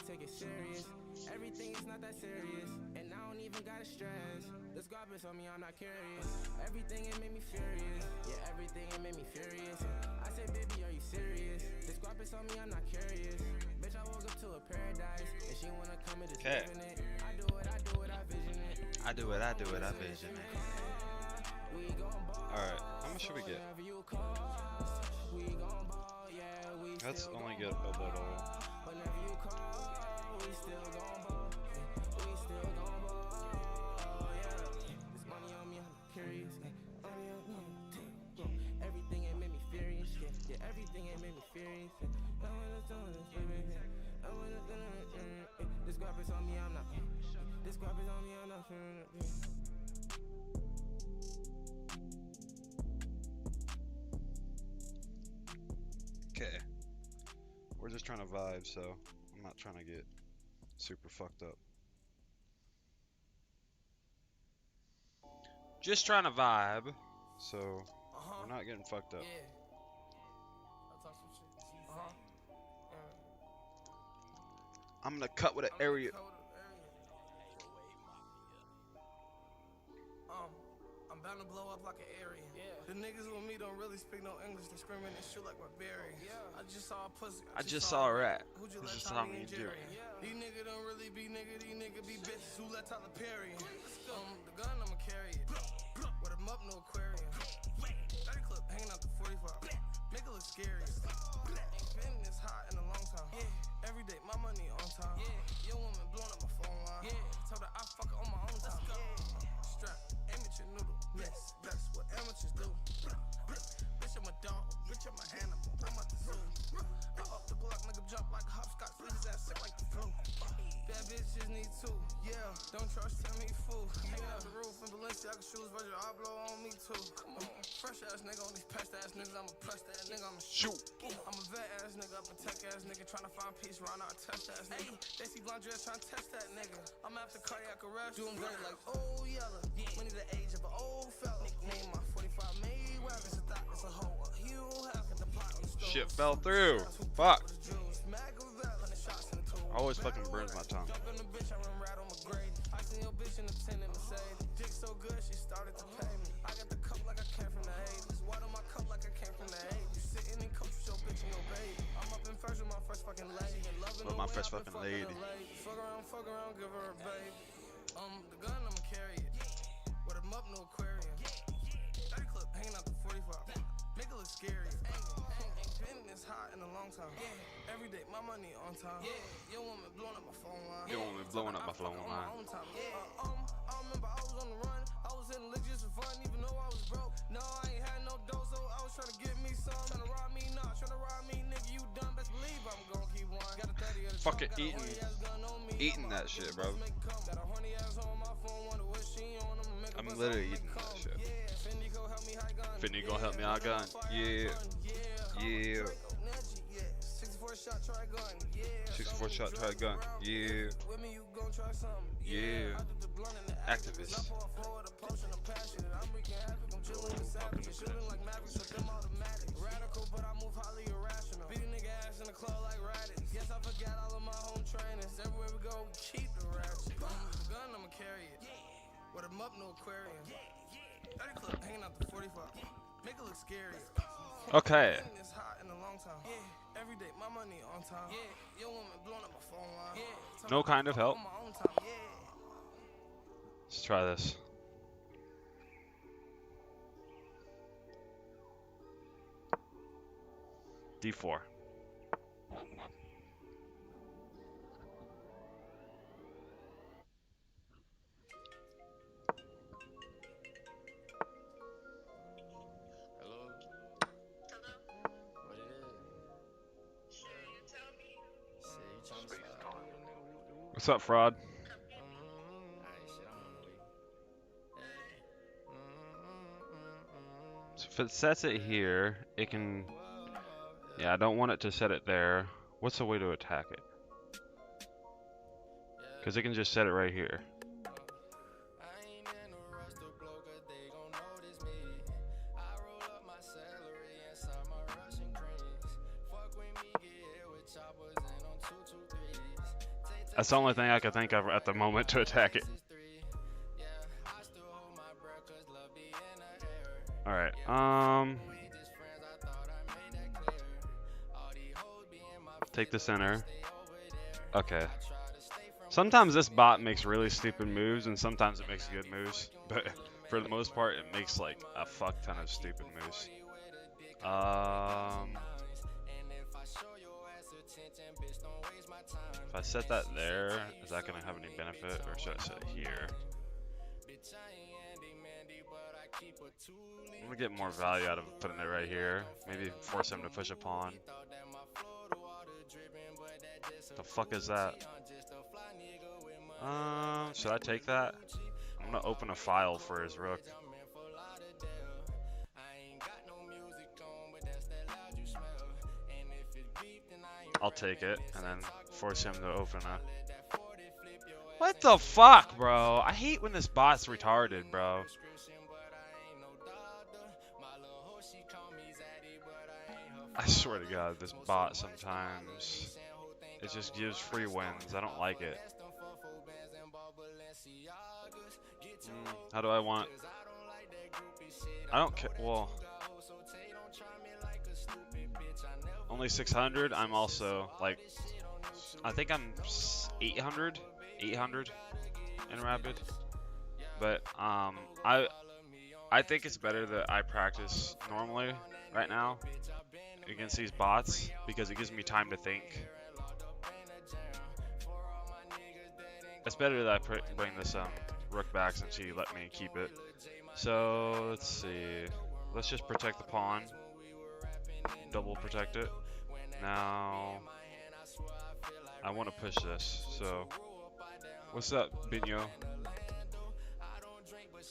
take it serious. Everything is not that serious, and I don't even gotta stress. The scarpers on me, I'm not curious. Everything it made me furious. Yeah, everything it made me furious. I say, baby, are you serious? The scarpers on me, I'm not curious. Bitch, I woke up to a paradise, and she wanna come and just live in it. I do it, I vision it. I do it, I vision it. Alright, how much should we get? Let's only get a little. Everything it made me furious, yeah, everything it made me furious. This guap is on me, I'm not. This guap is on me, I'm not. Okay. We're just trying to vibe, so I'm not trying to get super fucked up. Just trying to vibe, so we're not getting fucked up. I'm gonna cut with an area. I'm bound to blow up like an area. The niggas with me don't really speak no English. They screaming and shit like barbarian. I just saw a pussy. I just saw a rat. Who'd you This let is Tommy Tommy and and Jerry? Jerry. These niggas don't really be nigga. These niggas be bitches. Who let Tyler Perry? The gun, I'ma carry it. With him up, no aquarium. 30 clip hanging out the 45. Make it look scary. Ain't been this hot in a long time. Every day, my money on time. Your woman blowing up my phone line. Told her I fuck her on my own time. Strap, amateur noodle. Yes, that's what amateurs do. Bitch, I'm a dog. Bitch, I'm an animal. I'm at the zoo. I up the block, make him jump like a hopscotch. Leave his ass sick like the flu. Bad bitches need two. Yeah, don't trust tell me fool. Hanging out the roof in Balenciaga shoes. Virgil Abloh on me too. Come on. Fresh ass nigga on these pest ass niggas. I'm a pressed ass nigga. I'm a shoot. I'm a vet ass nigga. Up a tech ass nigga. Tryna find peace around our test ass nigga. They see blonde dress tryna test that nigga. I'm after cardiac arrest. Do him dirty like old yellow. Money the age of an old fella. Nickname my 45 Mayweather. It's a thought, it's a hoe. A Hugh Hefner. The pot on the stove. Shit fell through. Fuck. Always fucking burns my tongue. Jump in the bitch, I run right on my grade. I seen your bitch in the 10 in the save. Dick so good, she started to pay me. I got the cup like I came from the 80s. Water my cup like I came from the 80s. You sitting in coach with your bitch and your baby. I'm up in first with my first fucking lady. With my first fucking lady. Fuck around, give her a baby. The gun, I'ma carry it. With him up, no aquarium. 30 clip hanging out the 45. Make it look scary. Ain't been this hot in a long time. Every day, my money on time. Your woman blowing up my phone line. Your woman blowing up my phone line. I remember I was on the run. I was in the just for fun, even though I was broke. No, I ain't had no dough, so I was trying to get me some. Trying to rob me, nah, trying to rob me, nigga. You done, best believe I'm gonna keep one. Got a 30 of the Fucking eating that shit, bro. Got a horny ass on my phone, wonder what she on. I'm literally eating that shit. Finny go help me high gun. Finny gonna help me out gun. Yeah. Yeah. 64 shot, try gun. 64 shot, try gun. Yeah. With me, you gon' try something. Yeah. Activist. I'm wreaking havoc, I'm chilling with savage. Shooting like Mavericks with them automatics. Radical, but I move highly irrational. Beat a nigga ass in the club like Raditz. Guess I forgot all of my home trainers. Everywhere we go, we keep the ratchet. The gun, I'ma carry it. With him up, no aquarium. 30 clip hanging out the 45. Make it look scary. Okay. It's hot in a long time. Every day, my money on time. Your woman blowing up my phone line. No kind of help. On my own time. Let's try this. D4. What's up, fraud? So if it sets it here, it can... Yeah, I don't want it to set it there. What's the way to attack it? Because it can just set it right here. That's the only thing I could think of at the moment to attack it. Alright, take the center. Okay. Sometimes this bot makes really stupid moves, and sometimes it makes good moves. But for the most part, it makes like a fuck ton of stupid moves. If I set that there, is that gonna have any benefit, or should I set it here? I'm gonna get more value out of putting it right here. Maybe force him to push a pawn. The fuck is that? Should I take that? I'm gonna open a file for his rook. I'll take it and then force him to open a... What the fuck, bro? I hate when this bot's retarded, bro. I swear to God, this bot sometimes, it just gives free wins. I don't like it. How do I want... I don't care. Well, only 600. I'm also like, I think I'm 800 in rapid. But I think it's better that I practice normally right now against these bots because it gives me time to think. It's better that I bring this rook back since he let me keep it. So let's see. Let's just protect the pawn. Double protect it. Now I want to push this. So what's up, Binyo?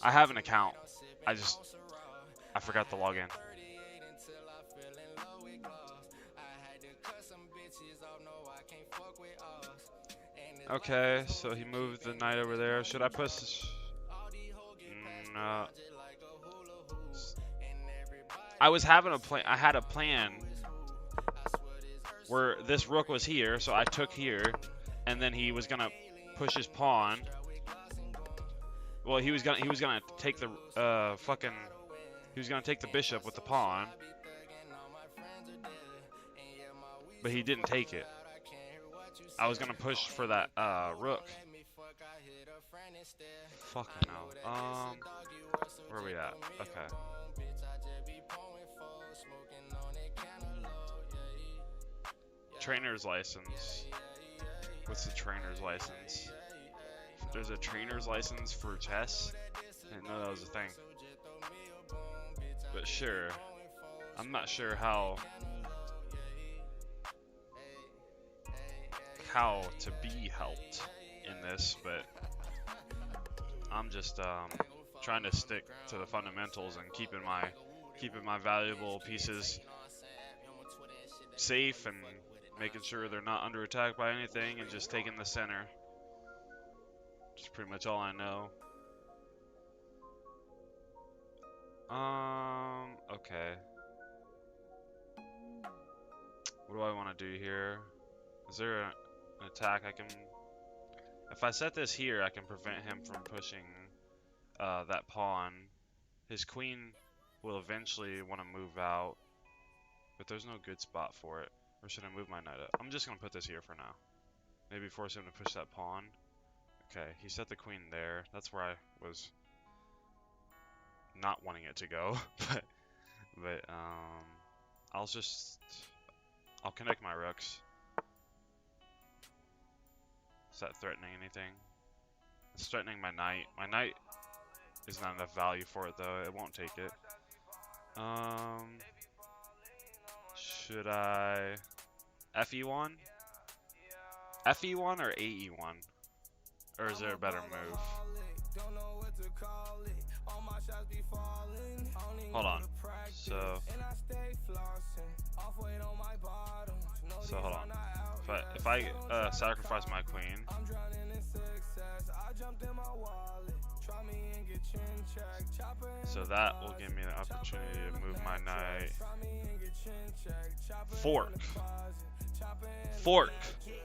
I have an account. I forgot to log in. Okay, so he moved the knight over there. Should I push? No. I was having a plan. I had a plan where this rook was here, so I took here, and then he was gonna push his pawn. Well, he was gonna take the he was gonna take the bishop with the pawn, but he didn't take it. I was gonna push for that rook. Fucking hell. Where are we at? Okay. Trainer's license. What's the trainer's license? There's a trainer's license for chess? I didn't know that was a thing. But sure. I'm not sure how to be helped in this, but I'm just trying to stick to the fundamentals and keeping my valuable pieces safe and making sure they're not under attack by anything and just taking the center. That's pretty much all I know. Okay. What do I want to do here? Is there an attack I can... If I set this here, I can prevent him from pushing that pawn. His queen will eventually want to move out, but there's no good spot for it. Or should I move my knight up? I'm just going to put this here for now. Maybe force him to push that pawn. Okay, he set the queen there. That's where I was not wanting it to go. but I'll connect my rooks. Is that threatening anything? It's threatening my knight. My knight is not enough value for it though. It won't take it. Should I FE1? FE1 or AE1? Or is there a better move? Hold on. So hold on. If I sacrifice my queen, so that will give me the opportunity to move my knight. Fork.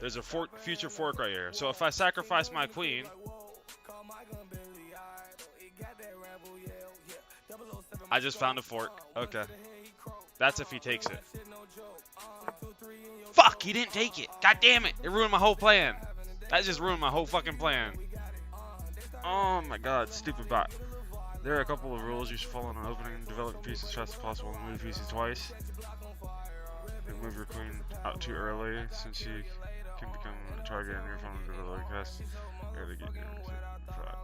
There's a future fork right here. So if I sacrifice my queen, I just found a fork. Okay. That's if he takes it. Fuck, he didn't take it. God damn it. It ruined my whole plan. That just ruined my whole fucking plan. Oh my god, stupid bot. There are a couple of rules you should follow in opening. Develop pieces as fast as possible and move pieces twice. You move your queen out too early since she can become a target in your phone to develop cast.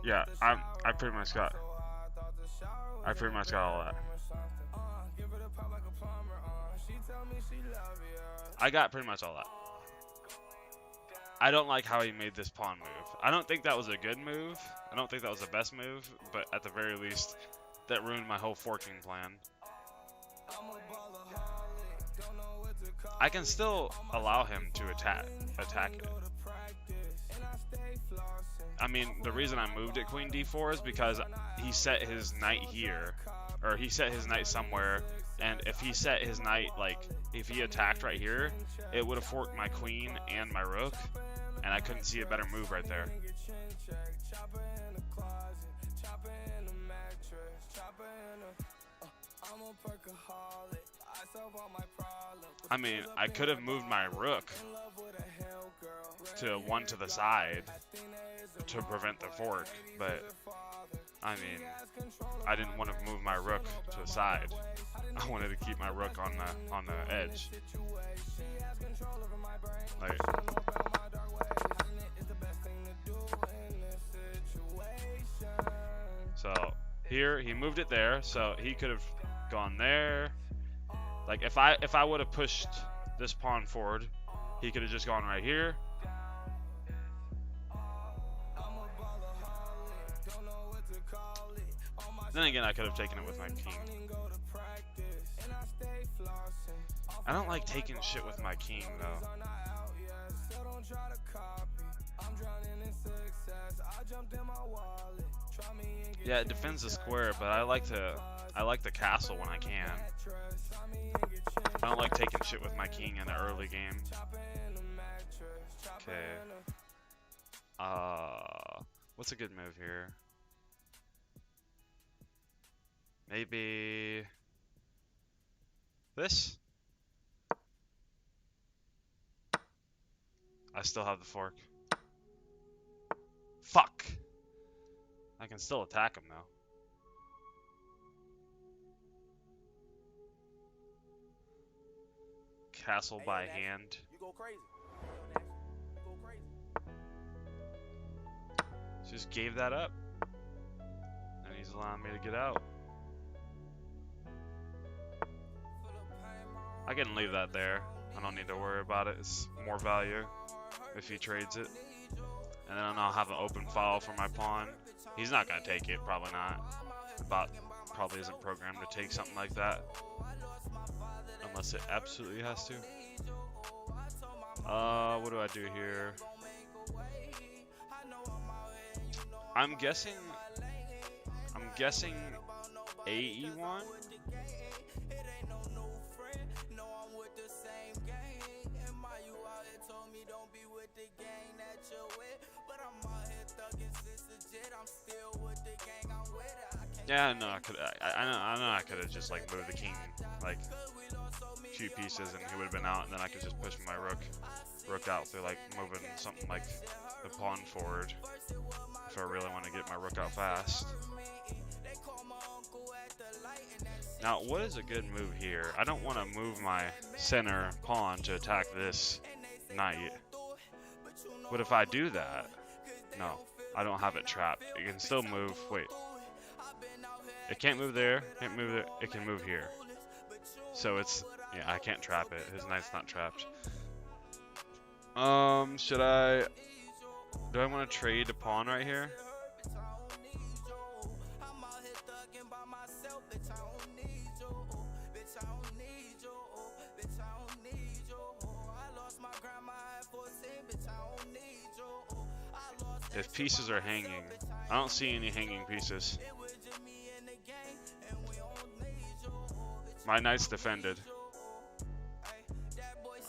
Yeah, I pretty much got all that. I got pretty much all that. I don't like how he made this pawn move. I don't think that was a good move. I don't think that was the best move, but at the very least, that ruined my whole forking plan. I can still allow him to attack it. I mean, the reason I moved at Queen D4 is because he set his knight here, or he set his knight somewhere, and if he set his knight, like, if he attacked right here, it would have forked my queen and my rook, and I couldn't see a better move right there. I mean, I could have moved my rook to one to the side to prevent the fork, but I mean, I didn't want to move my rook to the side. I wanted to keep my rook on the edge. Like, so here he moved it there, so he could have gone there. Like if I would have pushed this pawn forward, he could have just gone right here. Then again, I could have taken it with my king. I don't like taking shit with my king though. Yeah, it defends the square, but I like the castle when I can. I don't like taking shit with my king in the early game. Okay. What's a good move here? Maybe this? I still have the fork. Fuck! I can still attack him though. Castle by hand. You go crazy. You go crazy. Just gave that up. And he's allowing me to get out. I can leave that there. I don't need to worry about it. It's more value if he trades it. And then I'll have an open file for my pawn. He's not going to take it. Probably not. The bot probably isn't programmed to take something like that. Unless it absolutely has to. What do I do here? I'm guessing AE1. Yeah, no, I know I could have just like moved the king like a few pieces and he would have been out, and then I could just push my rook out through like moving something like the pawn forward if I really want to get my rook out fast. Now, what is a good move here? I don't want to move my center pawn to attack this knight. But if I do that, no, I don't have it trapped. It can still move. Wait. It can't move there, can't move there, it can move here. So it's, yeah, I can't trap it. His knight's not trapped. Do I want to trade a pawn right here? If pieces are hanging, I don't see any hanging pieces. My knight's defended.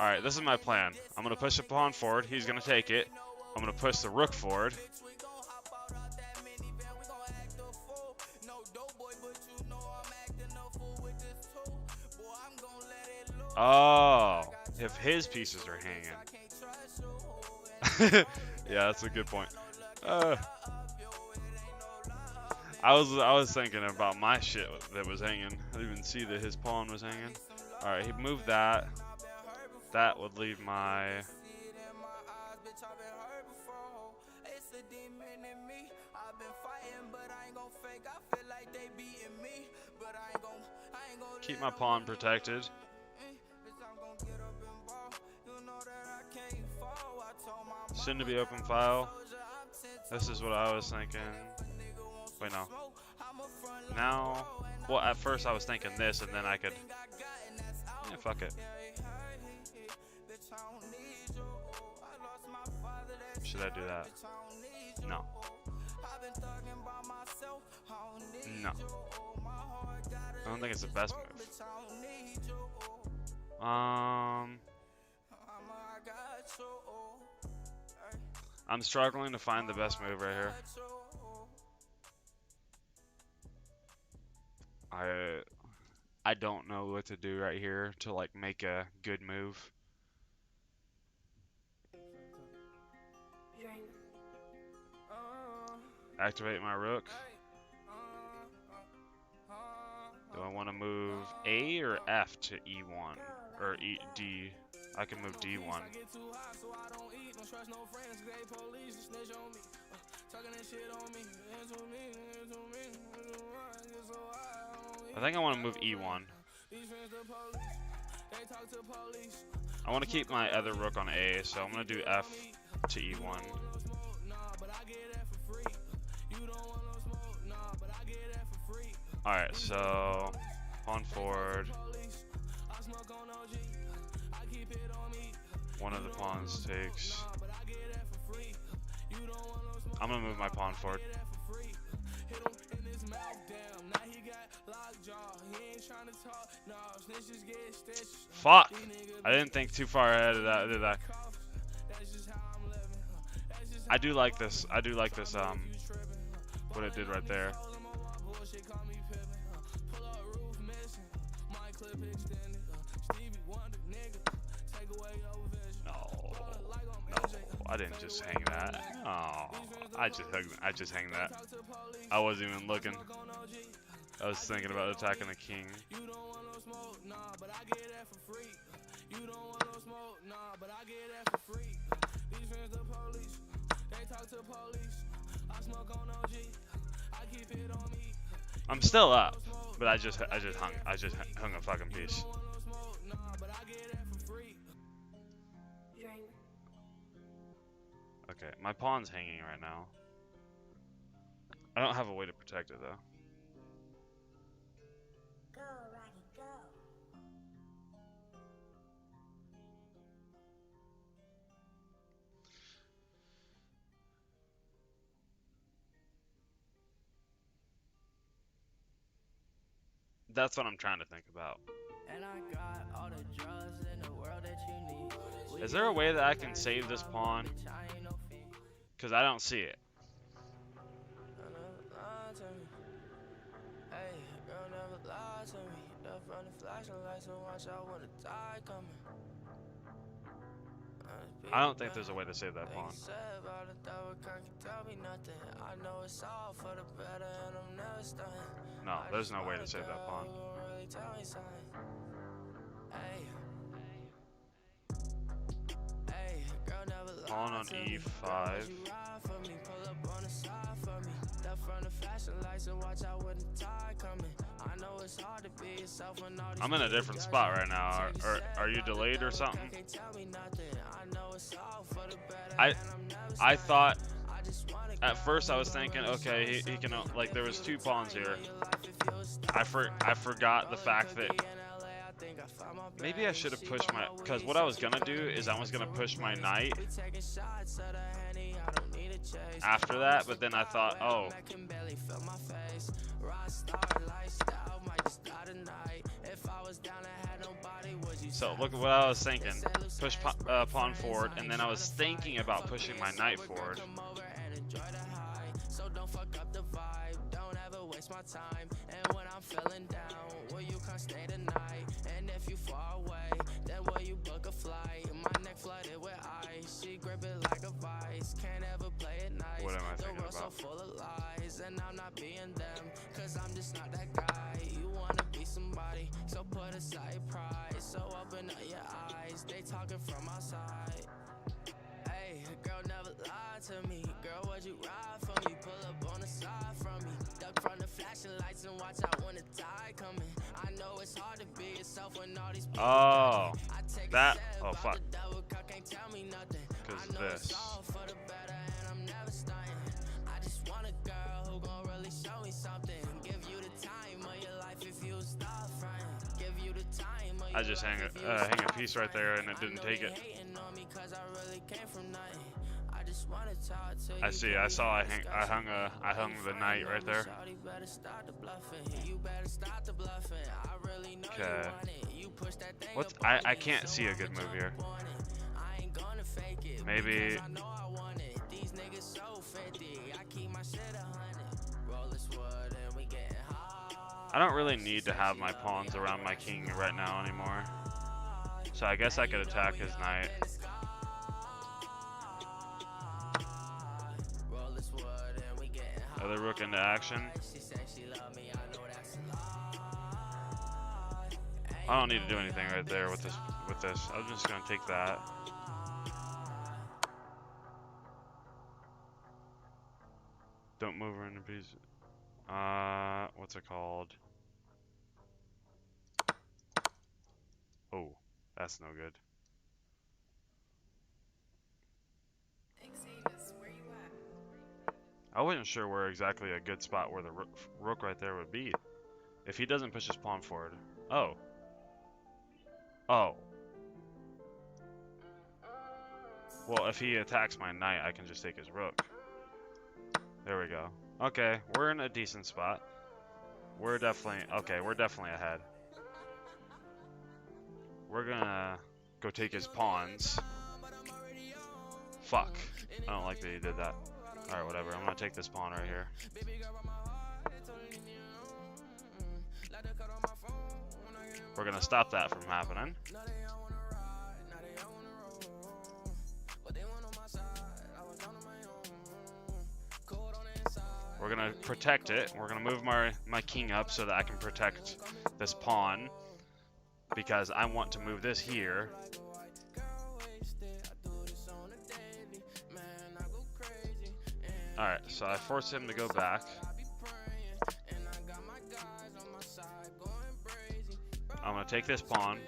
Alright, this is my plan. I'm gonna push the pawn forward. He's gonna take it. I'm gonna push the rook forward. Oh, if his pieces are hanging. Yeah, that's a good point. I was thinking about my shit that was hanging. I didn't even see that his pawn was hanging. All right, he moved that. That would leave my. Keep my pawn protected. Soon to be open file. This is what I was thinking. Wait, no. Now, well, at first I was thinking this, and then I could. Yeah, fuck it. Should I do that? No. No. I don't think it's the best move. I'm struggling to find the best move right here. I don't know what to do right here to like make a good move. Activate my rook. Do I want to move A or F to E1 or D? I can move D1. I think I want to move E1. I want to keep my other rook on A, so I'm going to do F to E1. Alright, so pawn forward. One of the pawns takes. I'm gonna move my pawn forward. Fuck! I didn't think too far ahead of that, did I? I do like this. I do like this. What it did right there. I didn't just hang that. Oh, I just hang that. I wasn't even looking. I was thinking about attacking the king. I'm still up, but I just hung a fucking piece. Okay, my pawn's hanging right now. I don't have a way to protect it though. Go, Rocky, go. That's what I'm trying to think about. And I got all the drugs in the world that you need. Is there a way that I can save this pawn? Because I don't see it. I don't think there's a way to save that pawn. No, there's no way to save that pawn. Pawn on E5. I'm in a different spot right now. Are you delayed or something? I thought at first I was thinking, okay, he can, like, there was two pawns here. I forgot the fact that maybe I should have pushed my, because what I was gonna do is I was gonna push my knight after that, but then I thought, oh, So look at what I was thinking. Push pawn forward, and then I was thinking about pushing my knight forward. So don't fuck up the vibe, don't ever waste my time. And when I'm feeling down, will you come stay the night? And if you far away, then will you book a flight? My neck flooded with ice, she grip it like a vice. Can't ever play it nice. What am I The thinking world's about? so full of lies, and I'm not being them, cause I'm just not that guy. You wanna be somebody, so put aside pride. So open up your eyes, they talking from outside. Hey, girl never lied to me. Girl, would you ride for me? Pull up on the side from me. Duck from the flashing lights and watch out when the tide coming. I know it's hard to be yourself when all these people Oh, I take that. a step Oh out fuck. the devil, God can't tell me nothing. Because I know it's this. all for the better and I'm never stunting. I just want a girl who gon' really show me something. Give you the time of your life if you stop fronting. Give you the time of your I just hang life if you hang a stop piece right there, and it I didn't know take they it. hating on me 'cause I really came from nothing. I just wanna talk to you. I see. I saw. I hung the knight right there. Shawty better start the bluffing. You better start the bluffing. I really know you Okay. want it. You push that thing What's up on I me, can't so see a I'ma good move jump here. on it. I ain't gonna fake it. Maybe. Because I know I want it. These niggas so 50. I keep my shit 100. Roll this wood and we getting high. I don't really need to have my pawns around my king right now anymore. So I guess I could attack his knight. Roll this wood and we getting high. Other rook into action. She said she love me. I know that's a lie. I don't need to do anything right there with this. I'm just gonna take that. Don't move her into pieces. What's it called? Oh, that's no good. Xavis, where you at? I wasn't sure where exactly a good spot where the rook right there would be. If he doesn't push his pawn forward. Oh. Oh. Well, if he attacks my knight, I can just take his rook. There we go. Okay, we're in a decent spot. We're definitely ahead. We're gonna go take his pawns. Fuck. I don't like that he did that. Alright, whatever. I'm gonna take this pawn right here. We're gonna stop that from happening. We're gonna protect it. We're gonna move my king up so that I can protect this pawn, because I want to move this here. Alright, so I force him to go back. I'm gonna take this pawn,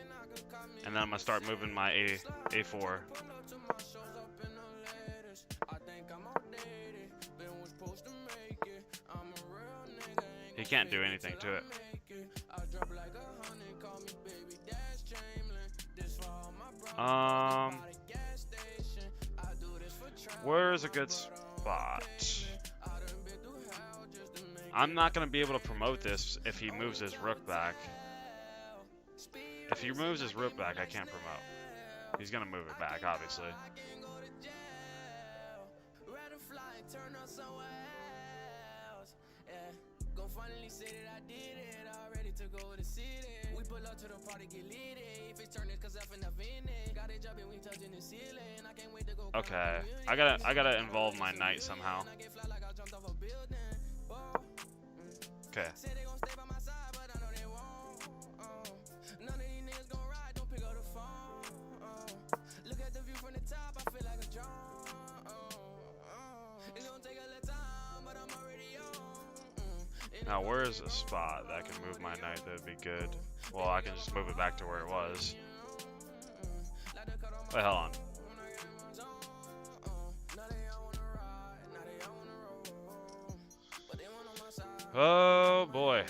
and then I'm gonna start moving my A4. He can't do anything to it. Where's a good spot? I'm not gonna be able to promote this if he moves his rook back. If he moves his rook back, I can't promote. He's gonna move it back, obviously. Okay, I gotta involve my knight somehow. Okay. Now, where is a spot that I can move my knight that would be good? Well, I can just move it back to where it was. Wait, hold on. Oh boy.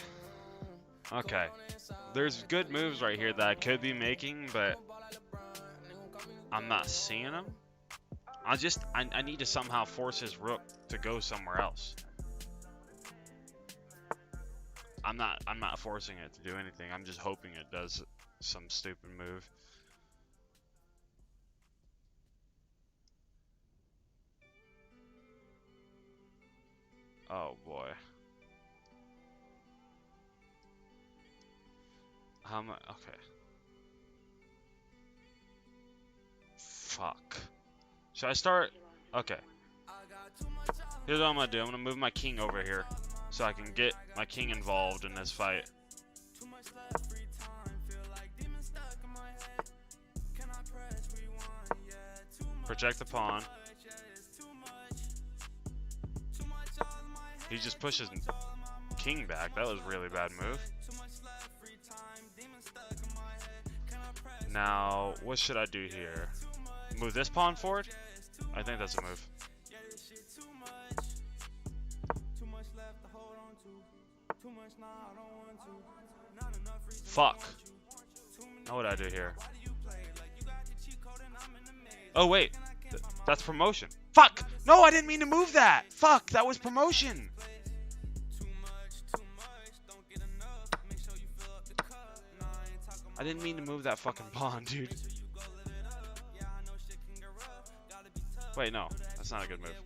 Okay. There's good moves right here that I could be making, but I'm not seeing them. I need to somehow force his rook to go somewhere else. I'm not forcing it to do anything. I'm just hoping it does some stupid move. Oh boy. How much? Okay. Fuck. Should I start? Okay. Here's what I'm gonna do. I'm gonna move my king over here so I can get my king involved in this fight. Protect the pawn. He just pushes king back. That was a really bad move. Now, what should I do here? Move this pawn forward? I think that's a move. Fuck. Now what do I do here? Oh wait, that's promotion. Fuck! No, I didn't mean to move that! Fuck, that was promotion! I didn't mean to move that fucking pawn, dude. Wait, no, that's not a good move.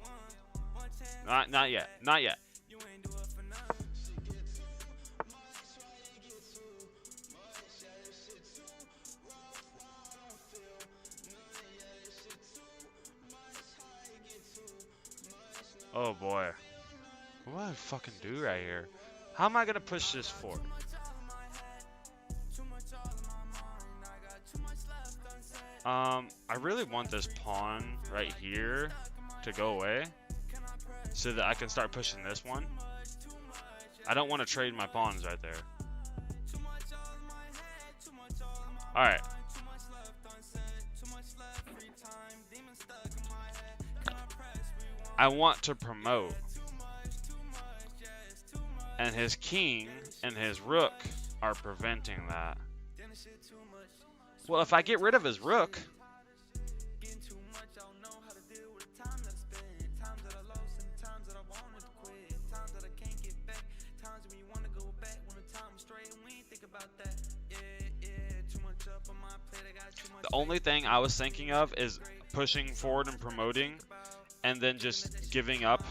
Not yet, not yet. Oh boy. What do I fucking do right here? How am I gonna push this forward? I really want this pawn right here to go away so that I can start pushing this one. I don't want to trade my pawns right there. Alright. I want to promote. And his king and his rook are preventing that. Well, if I get rid of his rook, the only thing I was thinking of is pushing forward and promoting, and then just giving up.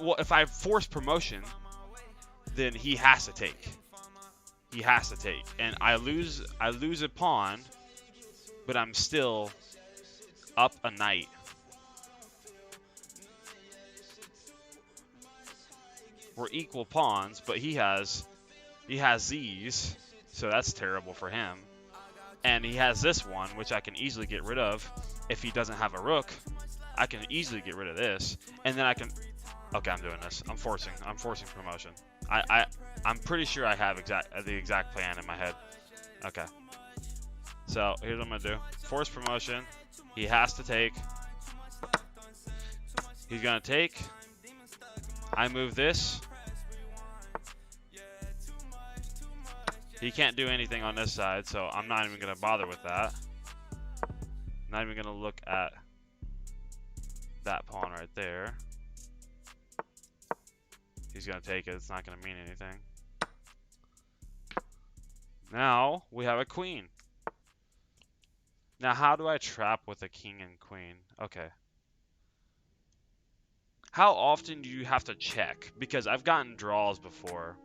Well, if I force promotion, then he has to take. He has to take, and I lose a pawn, but I'm still up a knight. We're equal pawns, but he has these, so that's terrible for him. And he has this one, which I can easily get rid of. If he doesn't have a rook, I can easily get rid of this, and then I can. Okay, I'm doing this. I'm forcing promotion. I'm pretty sure I have the exact plan in my head. Okay. So here's what I'm gonna do. Force promotion. He has to take. He's gonna take. I move this. He can't do anything on this side, so I'm not even gonna bother with that. Not even gonna look at that pawn right there. He's gonna take it. It's not gonna mean anything. Now we have a queen. Now how do I trap with a king and queen? Okay. How often do you have to check? Because I've gotten draws before.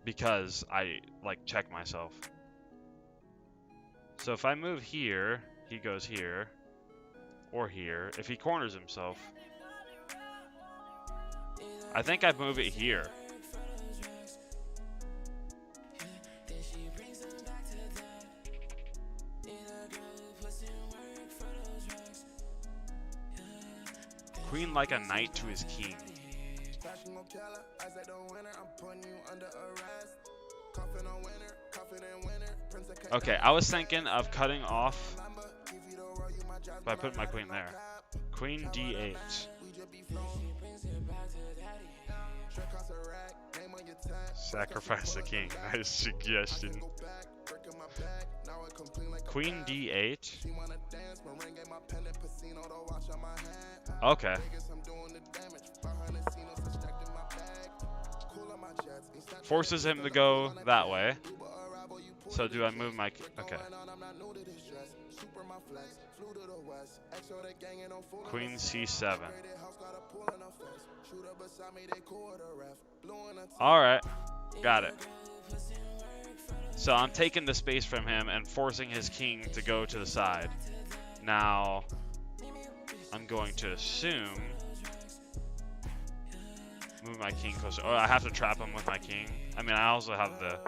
Because I like check myself. So if I move here, he goes here. Or here. If he corners himself. I think I'd move it here. Queen like a knight to his king. Okay, I was thinking of cutting off by putting my queen there. Queen d8. Sacrifice the king. Nice suggestion. Queen d8. Okay. forces him to go that way. So do I move my... Okay. Queen C7. Alright. Got it. So I'm taking the space from him and forcing his king to go to the side. Now, I'm going to assume... Move my king closer. Oh, I have to trap him with my king. I mean, I also have the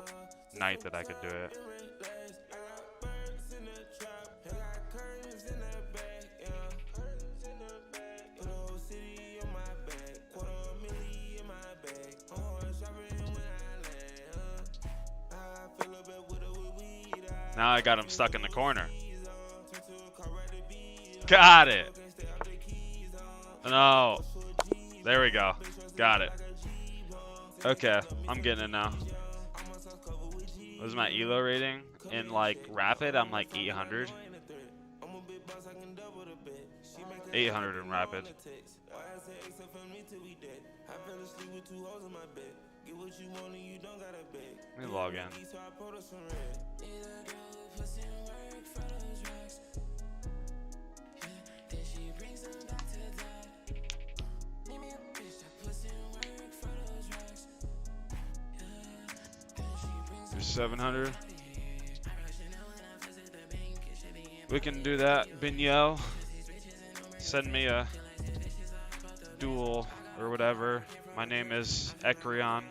knight that I could do it. Now I got him stuck in the corner. Got it. No. There we go. Got it. Okay, I'm getting it now. What is my ELO rating? In like rapid, I'm like 800. 800 in rapid. Let me log in. There's 700. We can do that. Binyel, send me a duel or whatever. My name is Ekreon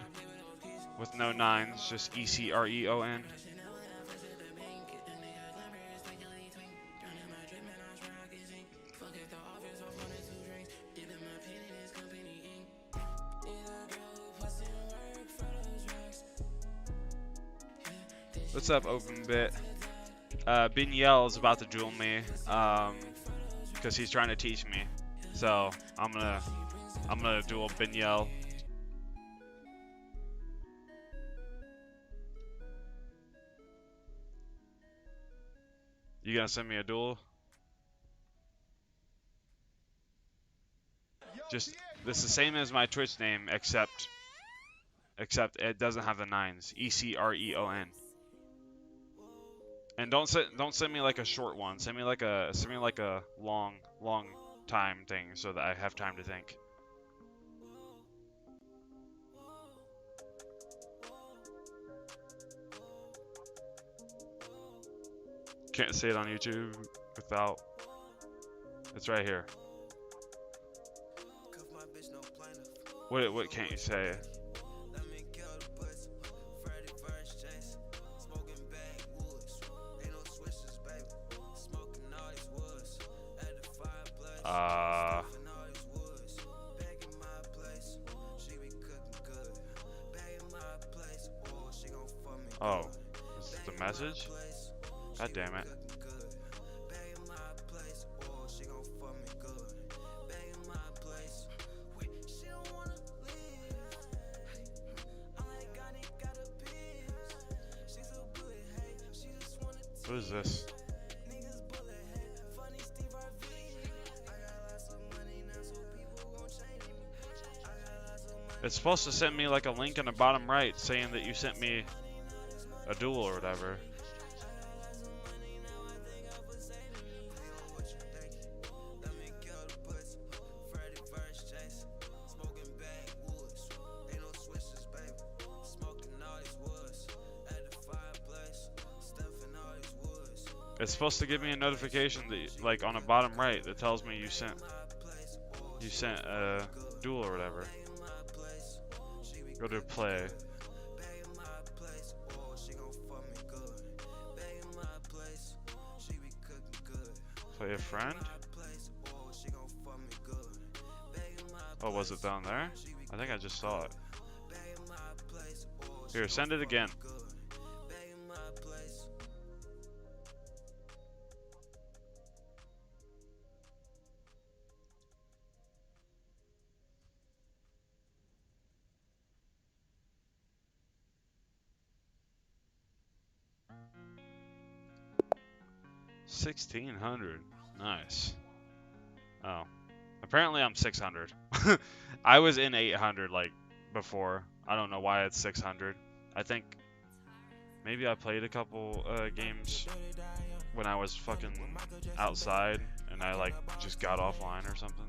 with no nines, just E-C-R-E-O-N. What's up, OpenBit? Binyel is about to duel me, because he's trying to teach me. So I'm gonna duel Binyel. You gonna send me a duel? Just this is the same as my Twitch name, except it doesn't have the nines. E-C-R-E-O-N. And don't send me like a short one. Send me like a long time thing so that I have time to think. Can't say it on YouTube without. It's right here. What can't you say? Oh, this is the message? God damn it. What is this? It's supposed to send me like a link in the bottom right saying that you sent me a duel or whatever. It's supposed to give me a notification that, like, on the bottom right that tells me you sent a duel or whatever. Go to play. Play a friend? Oh, was it down there? I think I just saw it. Here, send it again. $1,600. Nice. Oh. Apparently I'm 600. I was in 800 like before. I don't know why it's 600. I think maybe I played a couple games when I was fucking outside and I like just got offline or something.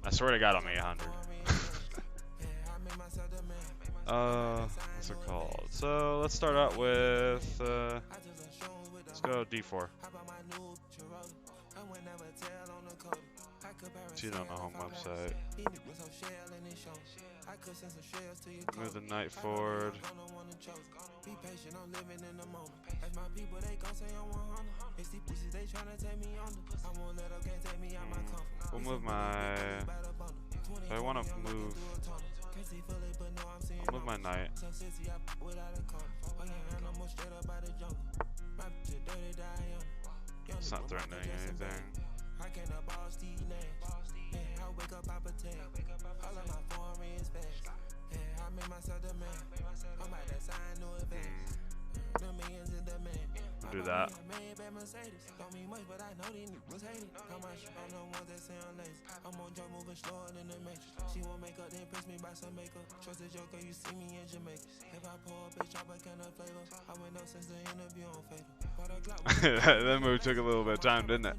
I swear to God I'm 800. What's it called? So let's start out with let's go D4. Cheat on the home website. Move the knight forward. We'll move my. If I want to move. I'll move my knight. It's not threatening anything. Do that. That move took a little bit of time, didn't it?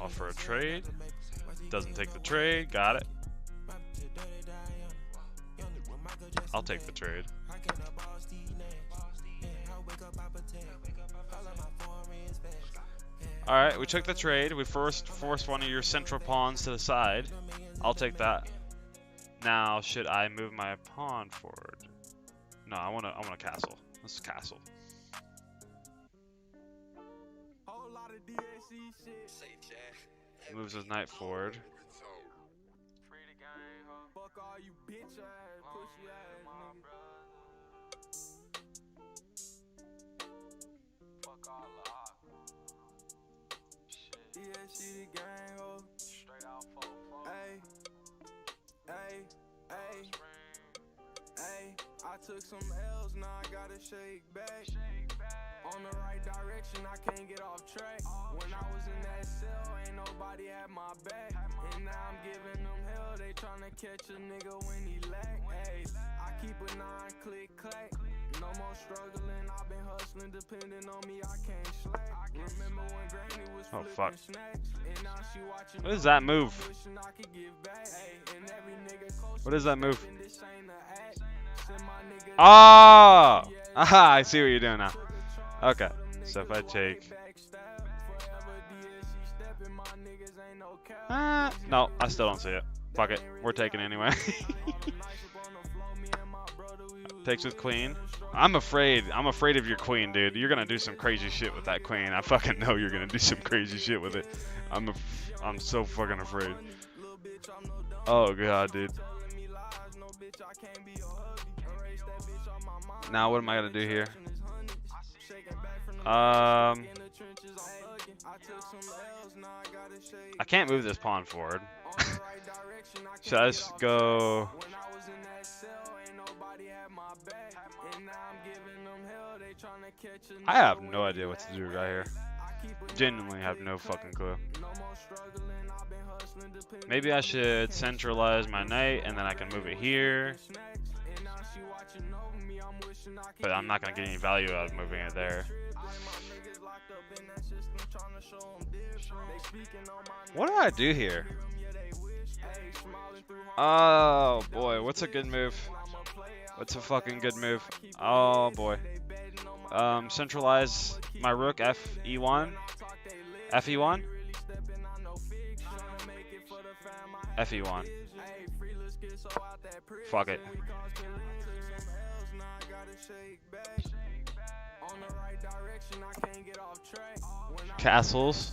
Offer a trade. Doesn't take the trade. Got it. I'll take the trade. Alright, we took the trade. We forced one of your central pawns to the side. I'll take that. Now, should I move my pawn forward? No, I wanna castle. Let's castle. Moves his knight forward. Fuck all you bitch ass, pussy ass niggas. Fuck all the op. Shit. Yeah, she the gang, ho. Straight out 4-4. Ayy. Ayy. Ayy. Ayy. I took some L's, now I gotta shake back. On the right direction, I can't get off track. When I was in that cell, ain't nobody had my back. And now I'm giving them hell, they tryna catch a nigga when he lack. Ayy, I keep a 9-click clack. No more struggling, I've been hustling, depending on me, I can't slack. Remember when Granny was flipping snacks? And now she watching. What is that move? What is that move? Ah! Aha, I see what you're doing now. Okay, so if I take... no, I still don't see it. Fuck it, we're taking it anyway. Takes with queen. I'm afraid of your queen, dude. You're gonna do some crazy shit with that queen. I fucking know you're gonna do some crazy shit with it. I'm so fucking afraid. Oh god, dude. Now what am I gonna do here? I can't move this pawn forward. Should I just go? I have no idea what to do right here. Genuinely have no fucking clue. Maybe I should centralize my knight and then I can move it here. But I'm not gonna get any value out of moving it there. What do I do here? Oh boy, what's a good move? What's a fucking good move? Oh boy. Centralize my rook FE1. FE1? FE1. Fuck it. Castles.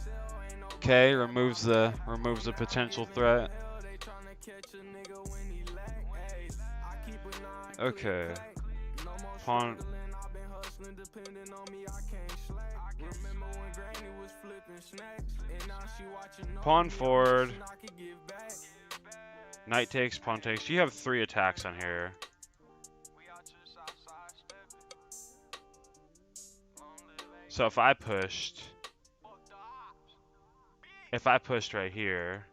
Okay, removes the potential threat. Okay. Pawn. Pawn forward. Knight takes, pawn takes. You have 3 attacks on here. So if I pushed right here,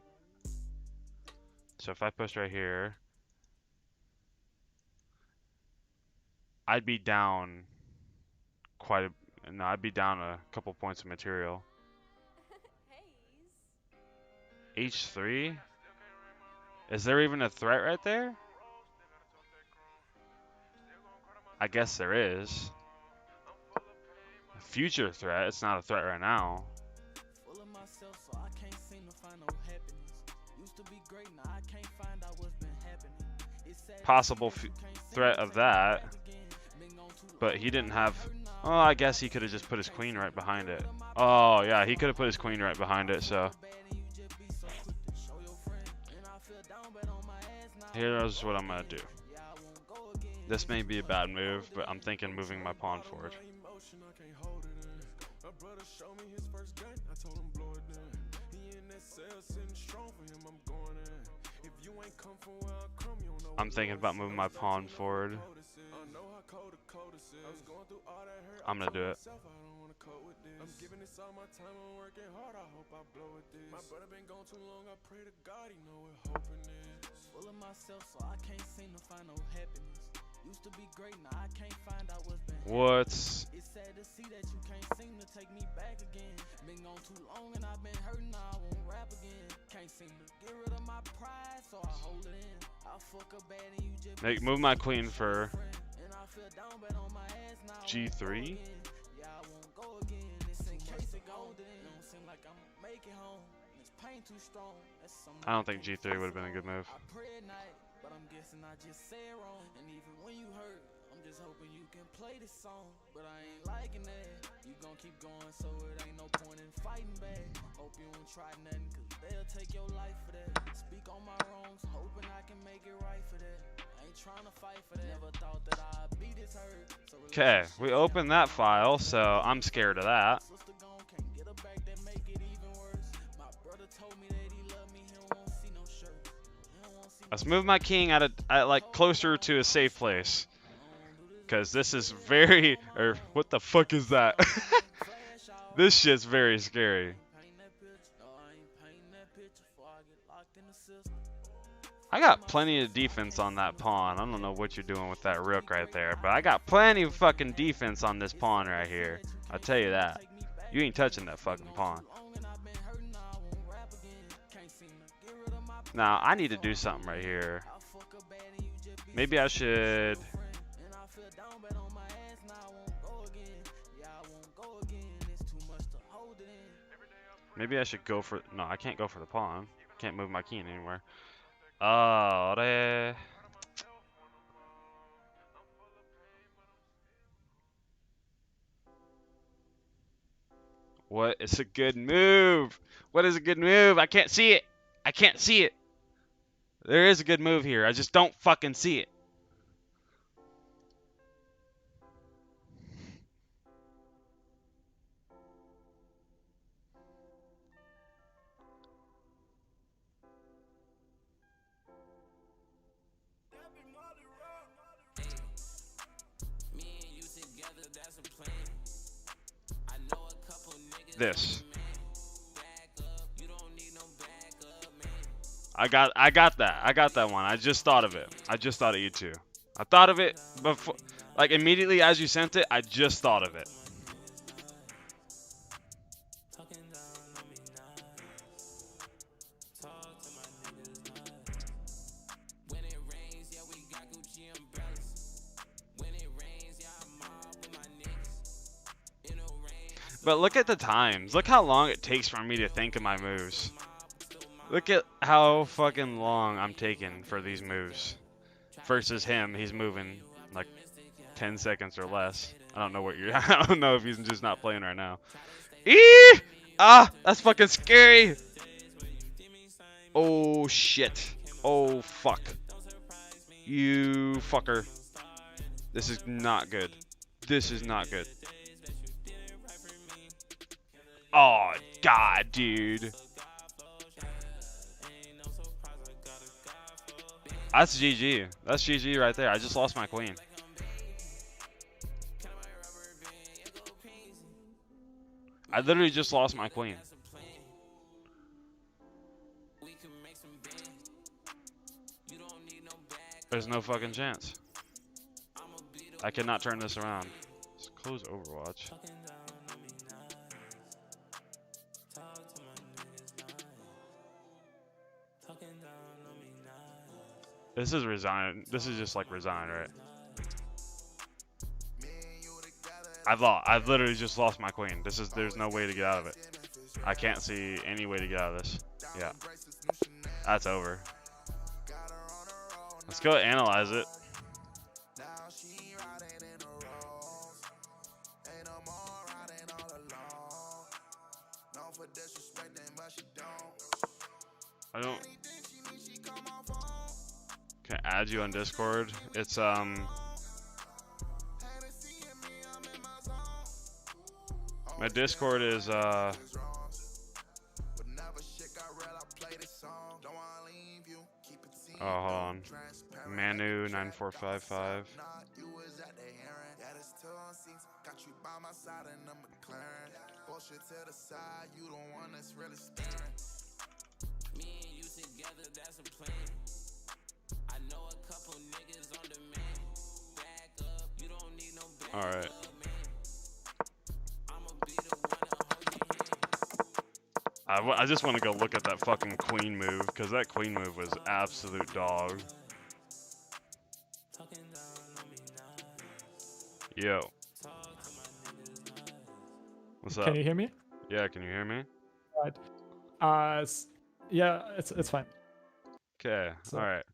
I'd be down I'd be down a couple points of material. H3? Is there even a threat right there? I guess there is. Future threat, it's not a threat right now. Full of myself, so I can't seem to find no happiness. Used to be great, now I can't find out what's been happening. It's sad Possible that you can't seem threat to of take me that, back again. Been gone too but long, he didn't I've have. been hurting, Oh, I guess he could have just put his queen right behind it. Oh yeah, he could have put his queen right behind it. So here's what I'm gonna do. This may be a bad move, but I'm thinking moving my pawn forward. I'm thinking about moving my pawn forward. I'm gonna do it. I'm giving this all my time, I'm working hard, I hope I blow at this. My brother been gone too long, I pray to God he know what hoping is. Full of myself, so I can't seem to find no happiness. Used to be great, now I can't find out what's been What's It's sad to see that you can't seem to take me back again. Been gone too long and I've been hurting, now I won't rap again. Can't seem to get rid of my pride, so I hold it in. I fuck a bad and you just move my queen for and I feel down bad on my ass now. G3? Yeah, I won't go again. It's in case it goes then. Don't seem like I'm make it home. This pain too strong. That's something I don't think G3 would have been a good move. I pray at night, but I'm guessing I just say it wrong. And even when you hurt, I'm just hoping you can play this song. But I ain't liking that. You gon' keep going, so it ain't no point in fighting back. Hope you don't try nothing, cause they'll take your life for that. Speak on my wrongs, hoping I can make it right for that. Ain't trying to fight for that. Never thought that I'd be this hurt. Okay, we opened that file, so I'm scared of that. Sister gone, can't get her back, that make it even worse. My brother told me that he loved me, he don't want to see no shirt. He don't want to see Let's move my king at like closer to a safe place, cause this is very what the fuck is that? This shit's very scary. I got plenty of defense on that pawn. I don't know what you're doing with that rook right there, but I got plenty of fucking defense on this pawn right here. I'll tell you that. You ain't touching that fucking pawn. Now, I need to do something right here. Maybe I should... Maybe I should go for... No, I can't go for the pawn. Can't move my king anywhere. Oh, what is a good move? What is a good move? I can't see it. I can't see it. There is a good move here. I just don't fucking see it. This. I got that. I got that one. I just thought of it. I just thought of you too. I thought of it before, like immediately as you sent it, I just thought of it. But look at the times. Look how long it takes for me to think of my moves. Look at how fucking long I'm taking for these moves. Versus him, he's moving like 10 seconds or less. I don't know what you're... I don't know if he's just not playing right now. Eee! Ah! That's fucking scary! Oh, shit. Oh, fuck. You fucker. This is not good. This is not good. Oh, God, dude. That's GG. That's GG right there. I just lost my queen. I literally just lost my queen. There's no fucking chance. I cannot turn this around. Let's close Overwatch. This is resign. This is just like resign, right? I've literally just lost my queen. There's no way to get out of it. I can't see any way to get out of this. Yeah. That's over. Let's go analyze it. I don't. Can I add you on Discord? It's my Discord is oh, hold on. Manu9455. Alright. I just want to go look at that fucking queen move, because that queen move was absolute dog. Yo. What's up? Can you hear me? Yeah, can you hear me? Right. Yeah, it's fine. Okay, So- alright.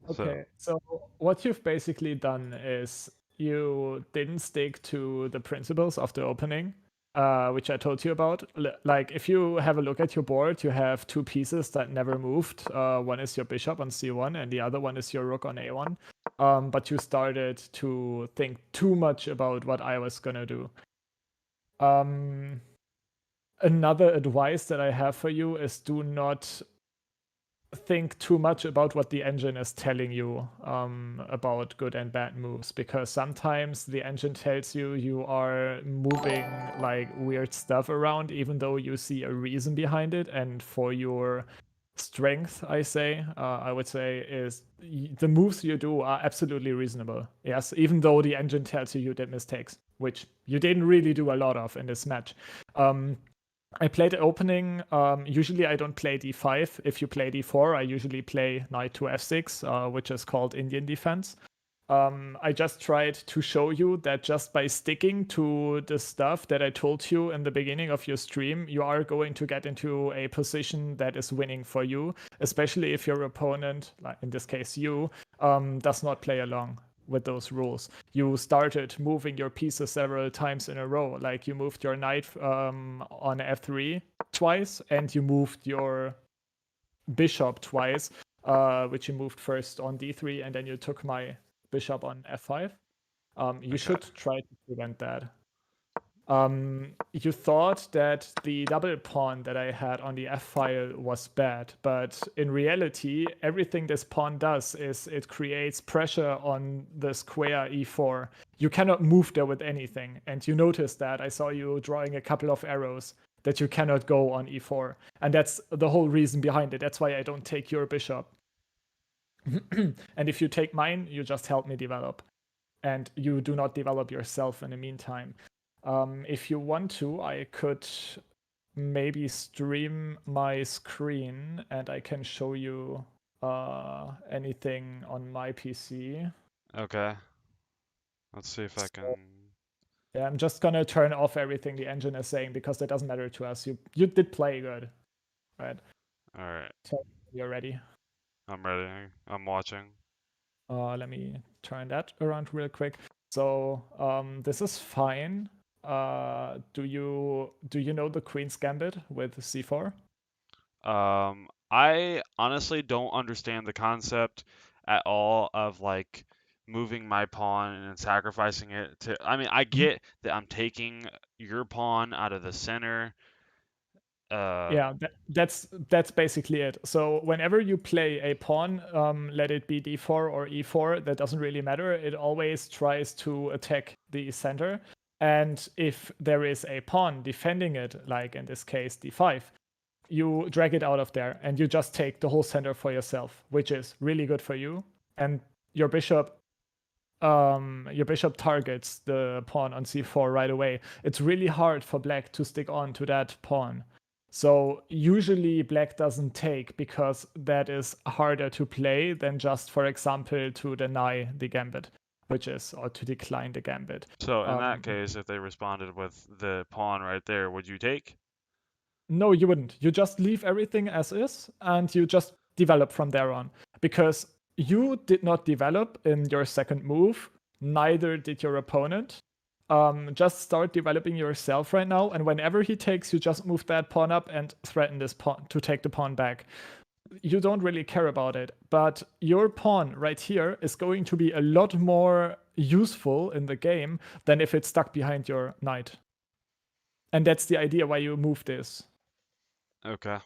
Okay, so what you've basically done is you didn't stick to the principles of the opening, which I told you about. Like, if you have a look at your board, you have two pieces that never moved. One is your bishop on c1, and the other one is your rook on a1. But you started to think too much about what I was gonna do. Another advice that I have for you is do not think too much about what the engine is telling you about good and bad moves, because sometimes the engine tells you you are moving like weird stuff around even though you see a reason behind it. And for your strength, I would say is the moves you do are absolutely reasonable. Yes, even though the engine tells you did mistakes, which you didn't really do a lot of in this match. I played opening. Usually I don't play d5. If you play d4, I usually play knight to f6, which is called Indian defense. I just tried to show you that just by sticking to the stuff that I told you in the beginning of your stream, you are going to get into a position that is winning for you, especially if your opponent, like in this case you, does not play along with those rules. You started moving your pieces several times in a row. Like you moved your knight on f3 twice, and you moved your bishop twice, which you moved first on d3, and then you took my bishop on f5. You should try to prevent that. You thought that the double pawn that I had on the f-file was bad, but in reality, everything this pawn does is it creates pressure on the square e4. You cannot move there with anything, and you noticed that. I saw you drawing a couple of arrows that you cannot go on e4, and that's the whole reason behind it. That's why I don't take your bishop. And if you take mine, you just help me develop, and you do not develop yourself in the meantime. If you want to, I could maybe stream my screen and I can show you anything on my PC. Okay. Let's see if I can. Yeah, I'm just gonna turn off everything the engine is saying because that doesn't matter to us. You did play good, right? All right. So you're ready. I'm ready. I'm watching. Let me turn that around real quick. So this is fine. Do you know the Queen's Gambit with c4? I honestly don't understand the concept at all of like moving my pawn and sacrificing it to. I mean, I get that I'm taking your pawn out of the center. Yeah, that's basically it. So whenever you play a pawn, let it be d4 or e4, that doesn't really matter. It always tries to attack the center. And if there is a pawn defending it, like in this case d5, you drag it out of there and you just take the whole center for yourself, which is really good for you. And your bishop targets the pawn on c4 right away. It's really hard for black to stick on to that pawn. So usually black doesn't take because that is harder to play than just, for example, to deny the gambit, or to decline the gambit. So in that case, if they responded with the pawn right there, would you take? No, you wouldn't. You just leave everything as is and you just develop from there on. Because you did not develop in your second move, neither did your opponent. Just start developing yourself right now, and whenever he takes, you just move that pawn up and threaten this pawn to take the pawn back. You don't really care about it, but your pawn right here is going to be a lot more useful in the game than if it's stuck behind your knight. And that's the idea why you move this. Okay.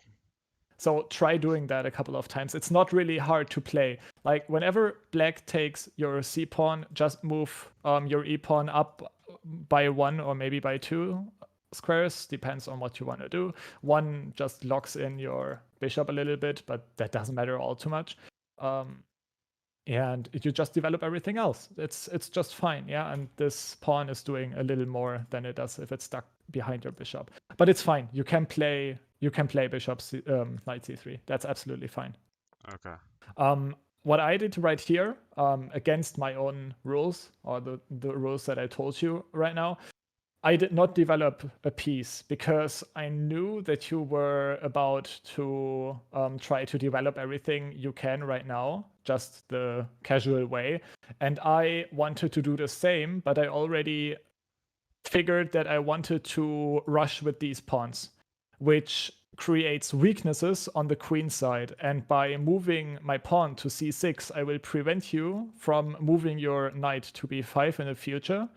So try doing that a couple of times. It's not really hard to play. Like whenever black takes your c pawn, just move your e pawn up by 1 or maybe by 2 squares, depends on what you want to do. 1 just locks in your bishop a little bit, but that doesn't matter all too much. And you just develop everything else. It's just fine, yeah. And this pawn is doing a little more than it does if it's stuck behind your bishop. But it's fine. You can play bishop knight c3. That's absolutely fine. Okay. What I did right here, against my own rules, or the rules that I told you right now, I did not develop a piece because I knew that you were about to try to develop everything you can right now, just the casual way. And I wanted to do the same, but I already figured that I wanted to rush with these pawns, which creates weaknesses on the queen side. And by moving my pawn to c6, I will prevent you from moving your knight to b5 in the future.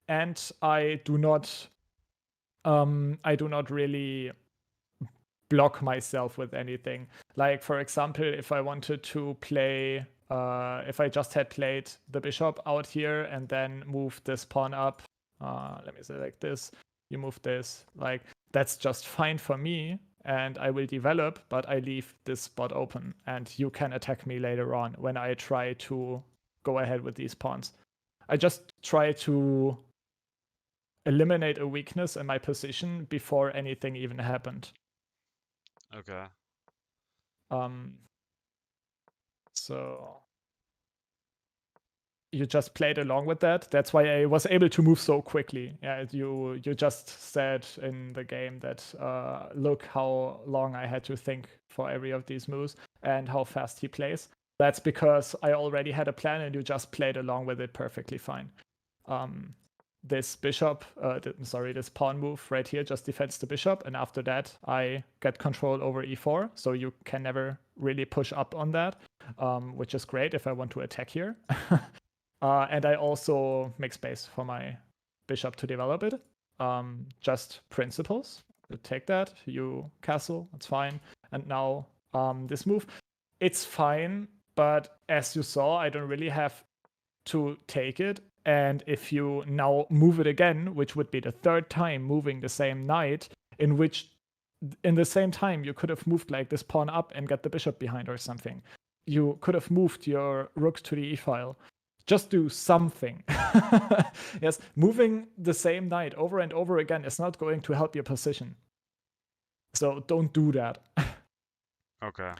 And I do not really block myself with anything. Like, for example, if I wanted to play, if I just had played the bishop out here and then moved this pawn up, let me say like this, you move this, like, that's just fine for me, and I will develop, but I leave this spot open, and you can attack me later on when I try to go ahead with these pawns. I just try to eliminate a weakness in my position before anything even happened. Okay. So you just played along with that. That's why I was able to move so quickly. Yeah, you just said in the game that look how long I had to think for every of these moves and how fast he plays. That's because I already had a plan and you just played along with it perfectly fine. This bishop, this pawn move right here just defends the bishop, and after that I get control over e4, so you can never really push up on that, which is great if I want to attack here. And I also make space for my bishop to develop it. Just principles. You take that, you castle, it's fine. And now this move, it's fine, but as you saw, I don't really have to take it. And if you now move it again, which would be the third time moving the same knight, in the same time you could have moved like this pawn up and get the bishop behind or something. You could have moved your rook to the e-file. Just do something. Yes, moving the same knight over and over again is not going to help your position. So don't do that. Okay.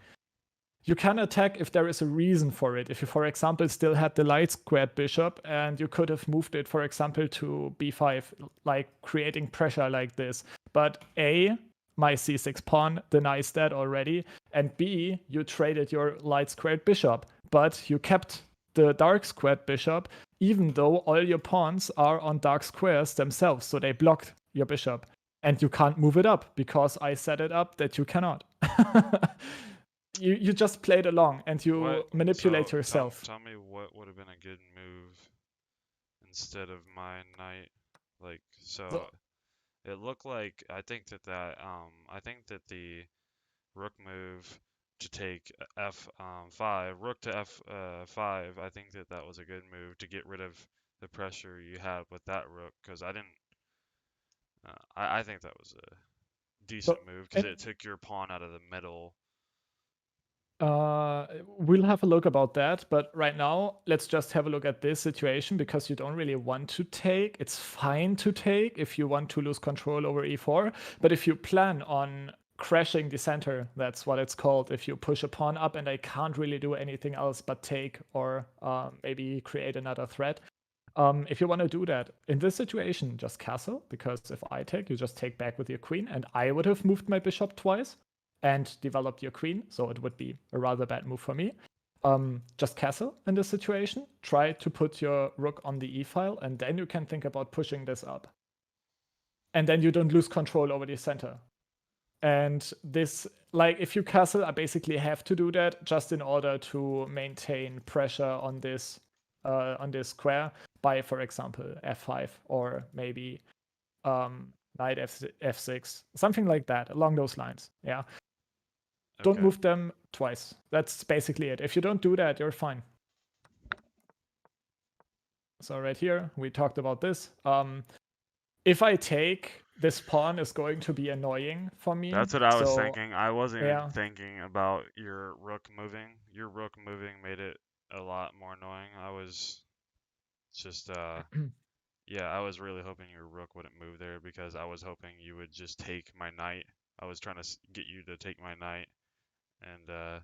You can attack if there is a reason for it. If you, for example, still had the light squared bishop and you could have moved it, for example, to b5, like creating pressure like this. But A, my c6 pawn denies that already. And B, you traded your light squared bishop, but you kept the dark squared bishop, even though all your pawns are on dark squares themselves. So they blocked your bishop. And you can't move it up because I set it up that you cannot. You just played along and you manipulate yourself. Tell me what would have been a good move instead of my knight. Like, so it looked like I think that the rook move to take f5, rook to f5. I think that was a good move to get rid of the pressure you had with that rook, because I didn't. I think that was a decent move because it took your pawn out of the middle. We'll have a look about that, but right now let's just have a look at this situation because you don't really want to take. It's fine to take if you want to lose control over e4, but if you plan on crashing the center, that's what it's called. If you push a pawn up and I can't really do anything else but take or maybe create another threat. If you want to do that in this situation, just castle, because if I take, you just take back with your queen, and I would have moved my bishop twice and developed your queen, so it would be a rather bad move for me. Just castle in this situation, try to put your rook on the e-file, and then you can think about pushing this up. And then you don't lose control over the center. And this, like, if you castle, I basically have to do that just in order to maintain pressure on this square by, for example, f5 or maybe knight f6, something like that, along those lines. Yeah. Don't Okay. move them twice. That's basically it. If you don't do that, you're fine. So right here, we talked about this. If I take, this pawn is going to be annoying for me. That's what I was so- thinking. I wasn't yeah. even thinking about your rook moving. Your rook moving made it a lot more annoying. I was just yeah, I was really hoping your rook wouldn't move there because I was hoping you would just take my knight. I was trying to get you to take my knight, and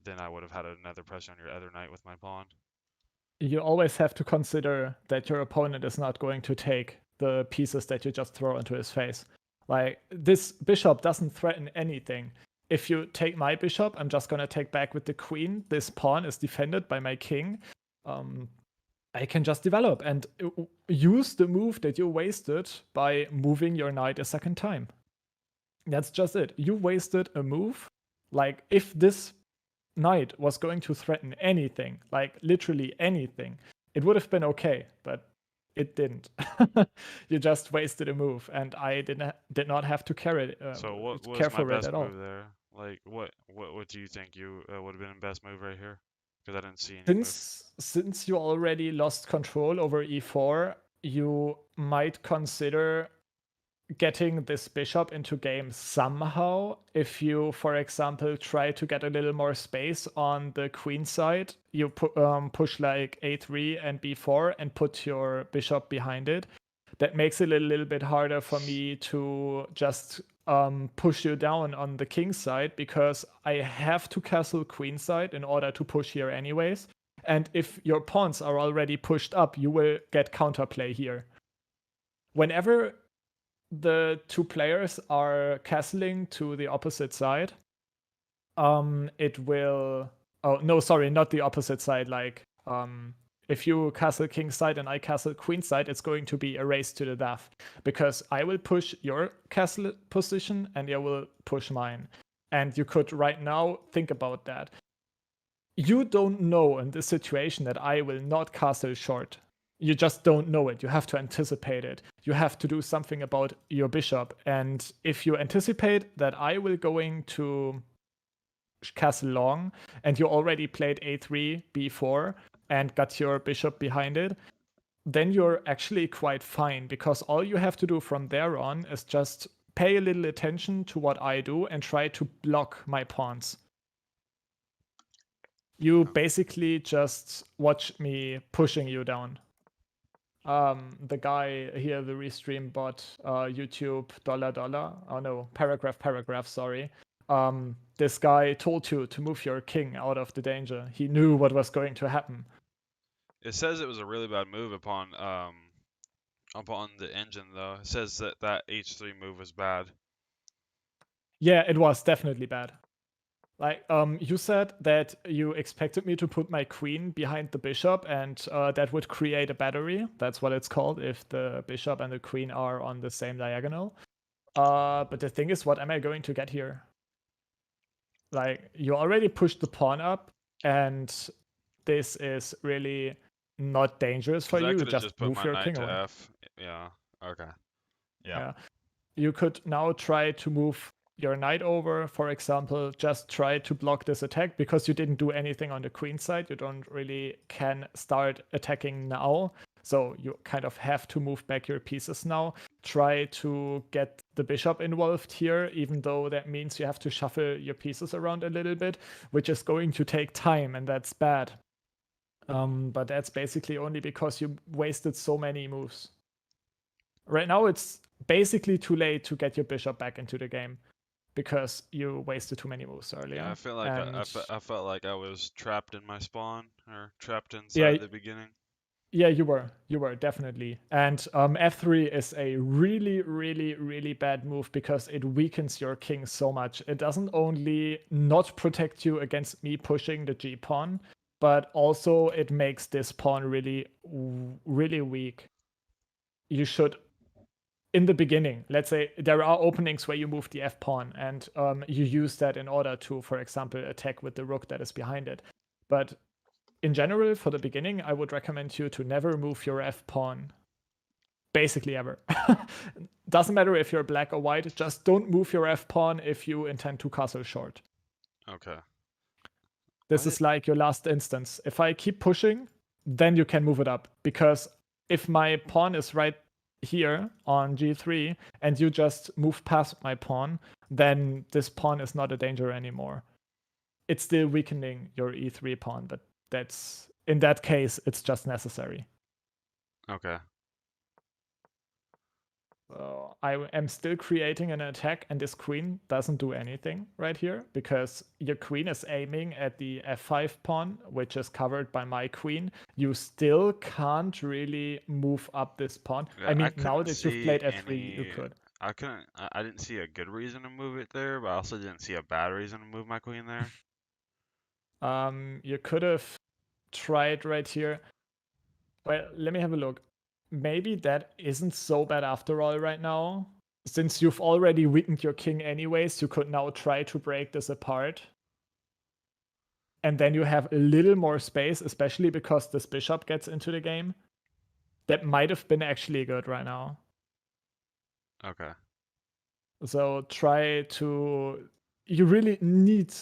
then I would have had another pressure on your other knight with my pawn. You always have to consider that your opponent is not going to take the pieces that you just throw into his face. Like, this bishop doesn't threaten anything. If you take my bishop, I'm just going to take back with the queen. This pawn is defended by my king. I can just develop and use the move that you wasted by moving your knight a second time. That's just it. You wasted a move. Like, if this knight was going to threaten anything, like literally anything, it would have been okay, but it didn't. You just wasted a move, and I did not have to carry it. So what was care my for it best at all. move there? Like, what do you think you would have been the best move right here? Because I didn't see any moves. Since you already lost control over e4, you might consider getting this bishop into game somehow. If you, for example, try to get a little more space on the queen side, you push like a3 and b4 and put your bishop behind it. That makes it a little bit harder for me to just push you down on the king side, because I have to castle queen side in order to push here anyways. And if your pawns are already pushed up, you will get counterplay here. Whenever the two players are castling to the opposite side, it will... Oh, no, sorry, not the opposite side. Like, if you castle king side and I castle queen side, it's going to be a race to the death, because I will push your castle position and you will push mine. And you could right now think about that. You don't know in this situation that I will not castle short. You just don't know it. You have to anticipate it. You have to do something about your bishop. And if you anticipate that I will going to castle long, and you already played a3, b4, and got your bishop behind it, then you're actually quite fine, because all you have to do from there on is just pay a little attention to what I do and try to block my pawns. You basically just watch me pushing you down. The guy here, the restream bot, YouTube $, oh no, paragraph, sorry. This guy told you to move your king out of the danger. He knew what was going to happen. It says it was a really bad move upon the engine, though. It says that h3 move was bad. Yeah, it was definitely bad. Like, you said that you expected me to put my queen behind the bishop, and that would create a battery. That's what it's called, if the bishop and the queen are on the same diagonal. But the thing is, what am I going to get here? Like, you already pushed the pawn up, and this is really not dangerous for you. I You could have just put move my your knight king to away. f. Yeah. Okay. Yeah. You could now try to move your knight over, for example. Just try to block this attack, because you didn't do anything on the queen side. You don't really can start attacking now. So you kind of have to move back your pieces now. Try to get the bishop involved here, even though that means you have to shuffle your pieces around a little bit, which is going to take time, and that's bad. But that's basically only because you wasted so many moves. Right now, it's basically too late to get your bishop back into the game because you wasted too many moves earlier. Yeah, I feel like I felt like I was trapped in my spawn or trapped inside Yeah. the beginning. Yeah, you were definitely. And f3 is a really, really, really bad move because it weakens your king so much. It doesn't only not protect you against me pushing the g pawn, but also it makes this pawn really, really weak. You should, in the beginning, let's say there are openings where you move the f pawn and you use that in order to, for example, attack with the rook that is behind it. But in general, for the beginning, I would recommend you to never move your f pawn. Basically ever. Doesn't matter if you're black or white, just don't move your f pawn if you intend to castle short. Okay. This is like your last instance. If I keep pushing, then you can move it up. Because if my pawn is right here on g3 and you just move past my pawn, then this pawn is not a danger anymore. It's still weakening your e3 pawn, but that's, in that case, it's just necessary. Okay. So I am still creating an attack, and this queen doesn't do anything right here because your queen is aiming at the f5 pawn, which is covered by my queen. You still can't really move up this pawn. Yeah, I mean, I now couldn't that you've see played f3, any. you could. I didn't see a good reason to move it there, but I also didn't see a bad reason to move my queen there. You could have tried right here. Well, let me have a look. Maybe that isn't so bad after all right now. Since you've already weakened your king anyways, you could now try to break this apart. And then you have a little more space, especially because this bishop gets into the game. That might have been actually good right now. Okay. So try to... You really need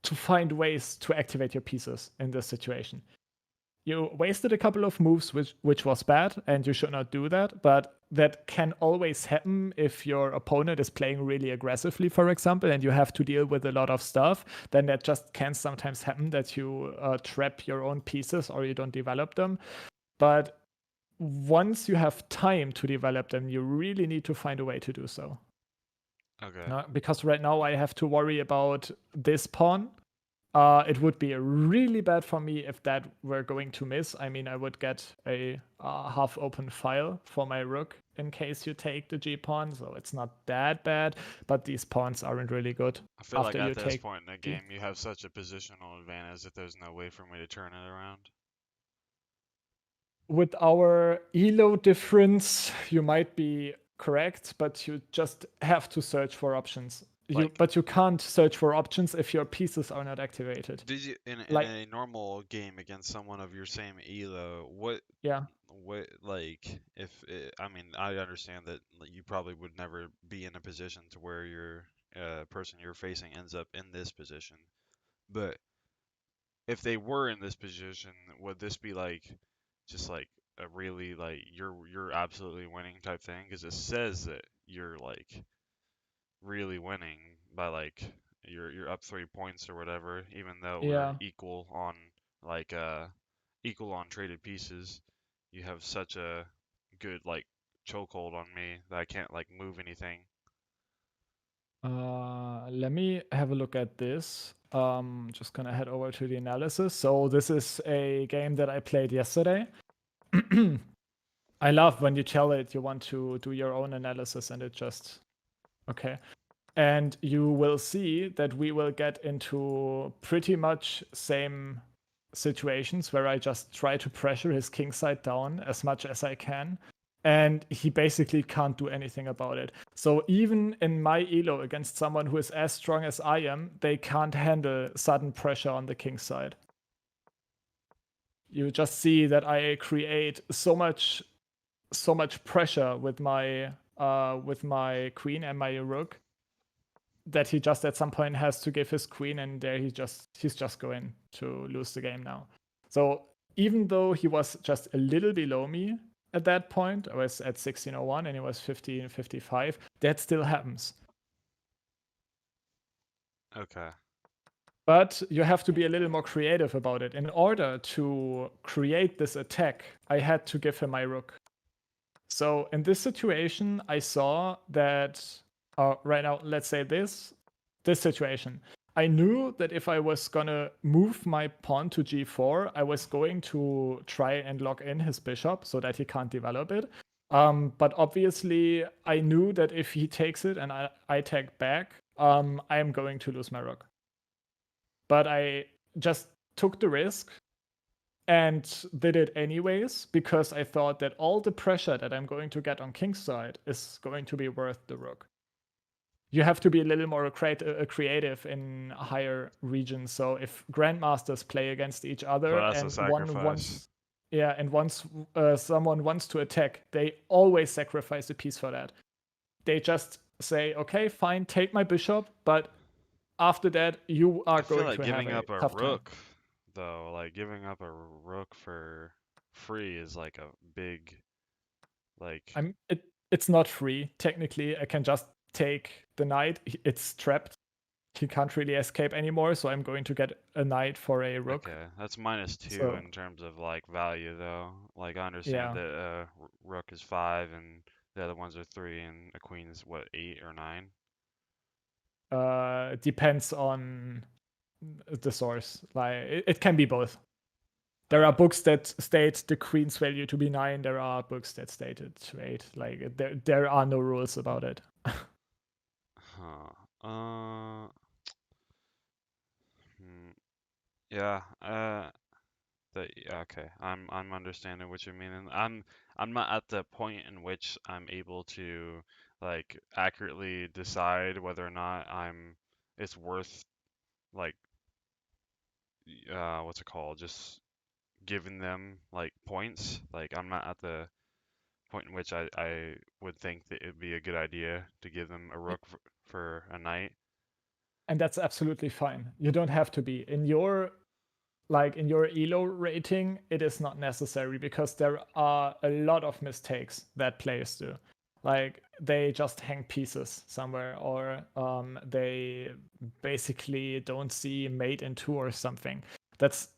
to find ways to activate your pieces in this situation. You wasted a couple of moves, which was bad, and you should not do that, but that can always happen if your opponent is playing really aggressively, for example, and you have to deal with a lot of stuff. Then that just can sometimes happen that you trap your own pieces or you don't develop them. But once you have time to develop them, you really need to find a way to do so. Okay. Because right now I have to worry about this pawn. It would be really bad for me if that were going to miss. I mean, I would get a half-open file for my rook in case you take the g-pawn, so it's not that bad, but these pawns aren't really good. I feel after like you at this take point in the game, you have such a positional advantage that there's no way for me to turn it around. With our elo difference, you might be correct, but you just have to search for options. But you can't search for options if your pieces are not activated. Did you in a normal game against someone of your same elo? What like if it, I mean I understand that you probably would never be in a position to where your person you're facing ends up in this position, but if they were in this position, would this be like just like a really like you're absolutely winning type thing? Because it says that you're like really winning by like you're up 3 points or whatever, even though we're equal on like equal on traded pieces. You have such a good like chokehold on me that I can't like move anything. Let me have a look at this. Just gonna head over to the analysis. So this is a game that I played yesterday. I love when you tell it you want to do your own analysis and it just okay. And you will see that we will get into pretty much same situations where I just try to pressure his king side down as much as I can. And he basically can't do anything about it. So even in my elo against someone who is as strong as I am, they can't handle sudden pressure on the king side. You just see that I create so much pressure with my queen and my rook that he just at some point has to give his queen, and there he's just going to lose the game now. So even though he was just a little below me at that point, I was at 1601 and he was 1555, that still happens. Okay. But you have to be a little more creative about it. In order to create this attack, I had to give him my rook. So in this situation, I saw that right now, let's say this situation. I knew that if I was gonna move my pawn to g4, I was going to try and lock in his bishop so that he can't develop it. But obviously, I knew that if he takes it and I take back, I am going to lose my rook. But I just took the risk and did it anyways because I thought that all the pressure that I'm going to get on king's side is going to be worth the rook. You have to be a little more creative in higher regions. So if grandmasters play against each other So that's a and sacrifice. once someone wants to attack, they always sacrifice a piece for that. They just say, okay, fine, take my bishop, but after that, you are I feel going like to have giving a up a tough time. rook, though, like giving up a rook for free is like a big, like. It's not free. Technically, I can just take the knight. It's trapped. He can't really escape anymore, so I'm going to get a knight for a rook. Okay, that's -2 So- in terms of like value, though. Like I understand Yeah. that rook is 5 and the other ones are 3, and a queen is what, 8 or 9? Depends on the source. Like it can be both. There are books that state the queen's value to be 9. There are books that state it to 8. Like there are no rules about it. Huh. Yeah. Okay. I'm understanding what you're meaning. I'm not at the point in which I'm able to like accurately decide whether or not it's worth like what's it called? Just giving them like points. Like I'm not at the point in which I would think that it'd be a good idea to give them a rook for a knight. And that's absolutely fine. You don't have to be. In your elo rating, it is not necessary because there are a lot of mistakes that players do. Like they just hang pieces somewhere, or they basically don't see mate in 2 or something. That's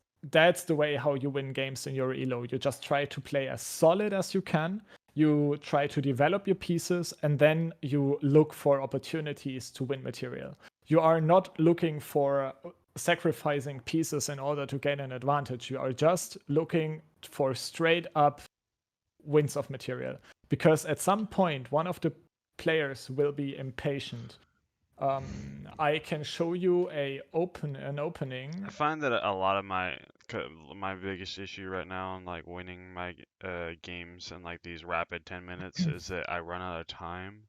the way how you win games in your elo. You just try to play as solid as you can. You try to develop your pieces, and then you look for opportunities to win material. You are not looking for sacrificing pieces in order to gain an advantage. You are just looking for straight up wins of material. Because at some point, one of the players will be impatient. I can show you an opening. I find that a lot of my biggest issue right now in like winning my games in like these rapid 10 minutes is that I run out of time.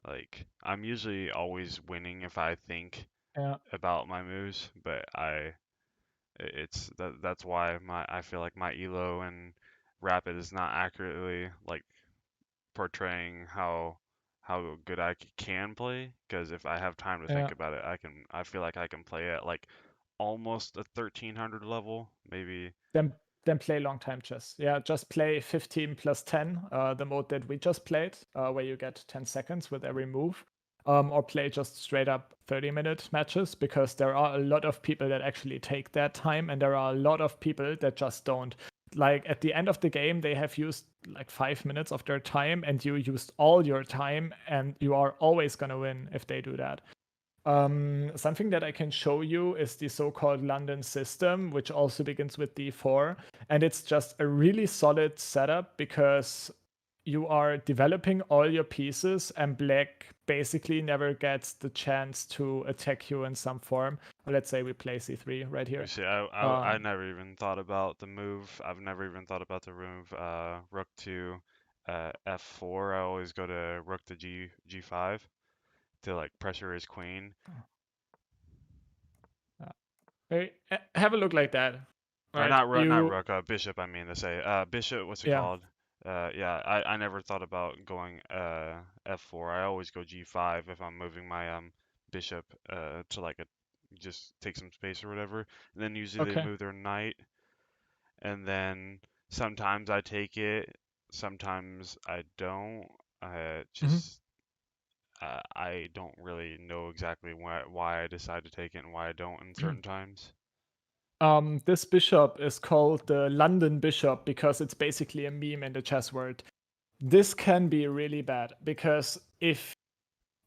Like I'm usually always winning if I think about my moves, but that's why I feel like my elo and rapid is not accurately like portraying how good I can play, because if I have time to think about it, I feel like I can play at like almost a 1300 level, maybe. Then play long time chess. Yeah, just play 15 plus 10, the mode that we just played, where you get 10 seconds with every move. Or play just straight up 30-minute matches, because there are a lot of people that actually take that time, and there are a lot of people that just don't. Like at the end of the game, they have used like 5 minutes of their time, and you used all your time, and you are always gonna win if they do that. Something that I can show you is the so-called London system, which also begins with d4. And it's just a really solid setup because you are developing all your pieces, and black basically never gets the chance to attack you in some form. Let's say we play c3 right here. You see, I never even thought about the move. I've never even thought about the move rook to f4. I always go to rook to g5 to like pressure his queen. Hey, have a look like that. Or Right? not rook, bishop, I mean to say. Bishop, what's it Yeah. called? Yeah, I never thought about going f4. I always go g5 if I'm moving my bishop to like just take some space or whatever. And then usually they Okay. move their knight. and then sometimes I take it, sometimes I don't. I just I don't really know exactly why I decide to take it and why I don't in certain times. This bishop is called the London bishop because it's basically a meme in the chess world. This can be really bad because if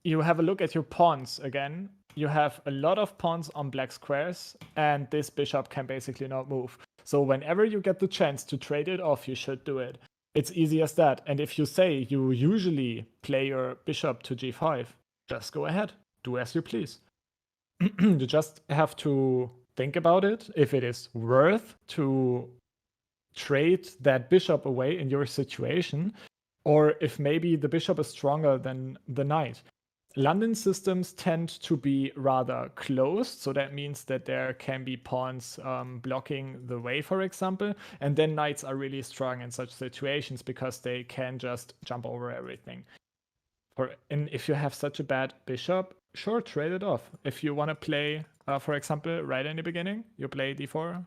you have a look at your pawns again, you have a lot of pawns on black squares, and this bishop can basically not move. So whenever you get the chance to trade it off, you should do it. It's easy as that. And if you say you usually play your bishop to g5, just go ahead. Do as you please. You just have to think about it, if it is worth to trade that bishop away in your situation, or if maybe the bishop is stronger than the knight. London systems tend to be rather closed, so that means that there can be pawns blocking the way, for example, and then knights are really strong in such situations because they can just jump over everything. And if you have such a bad bishop, sure, trade it off. If you want to play, for example, right in the beginning, you play d4,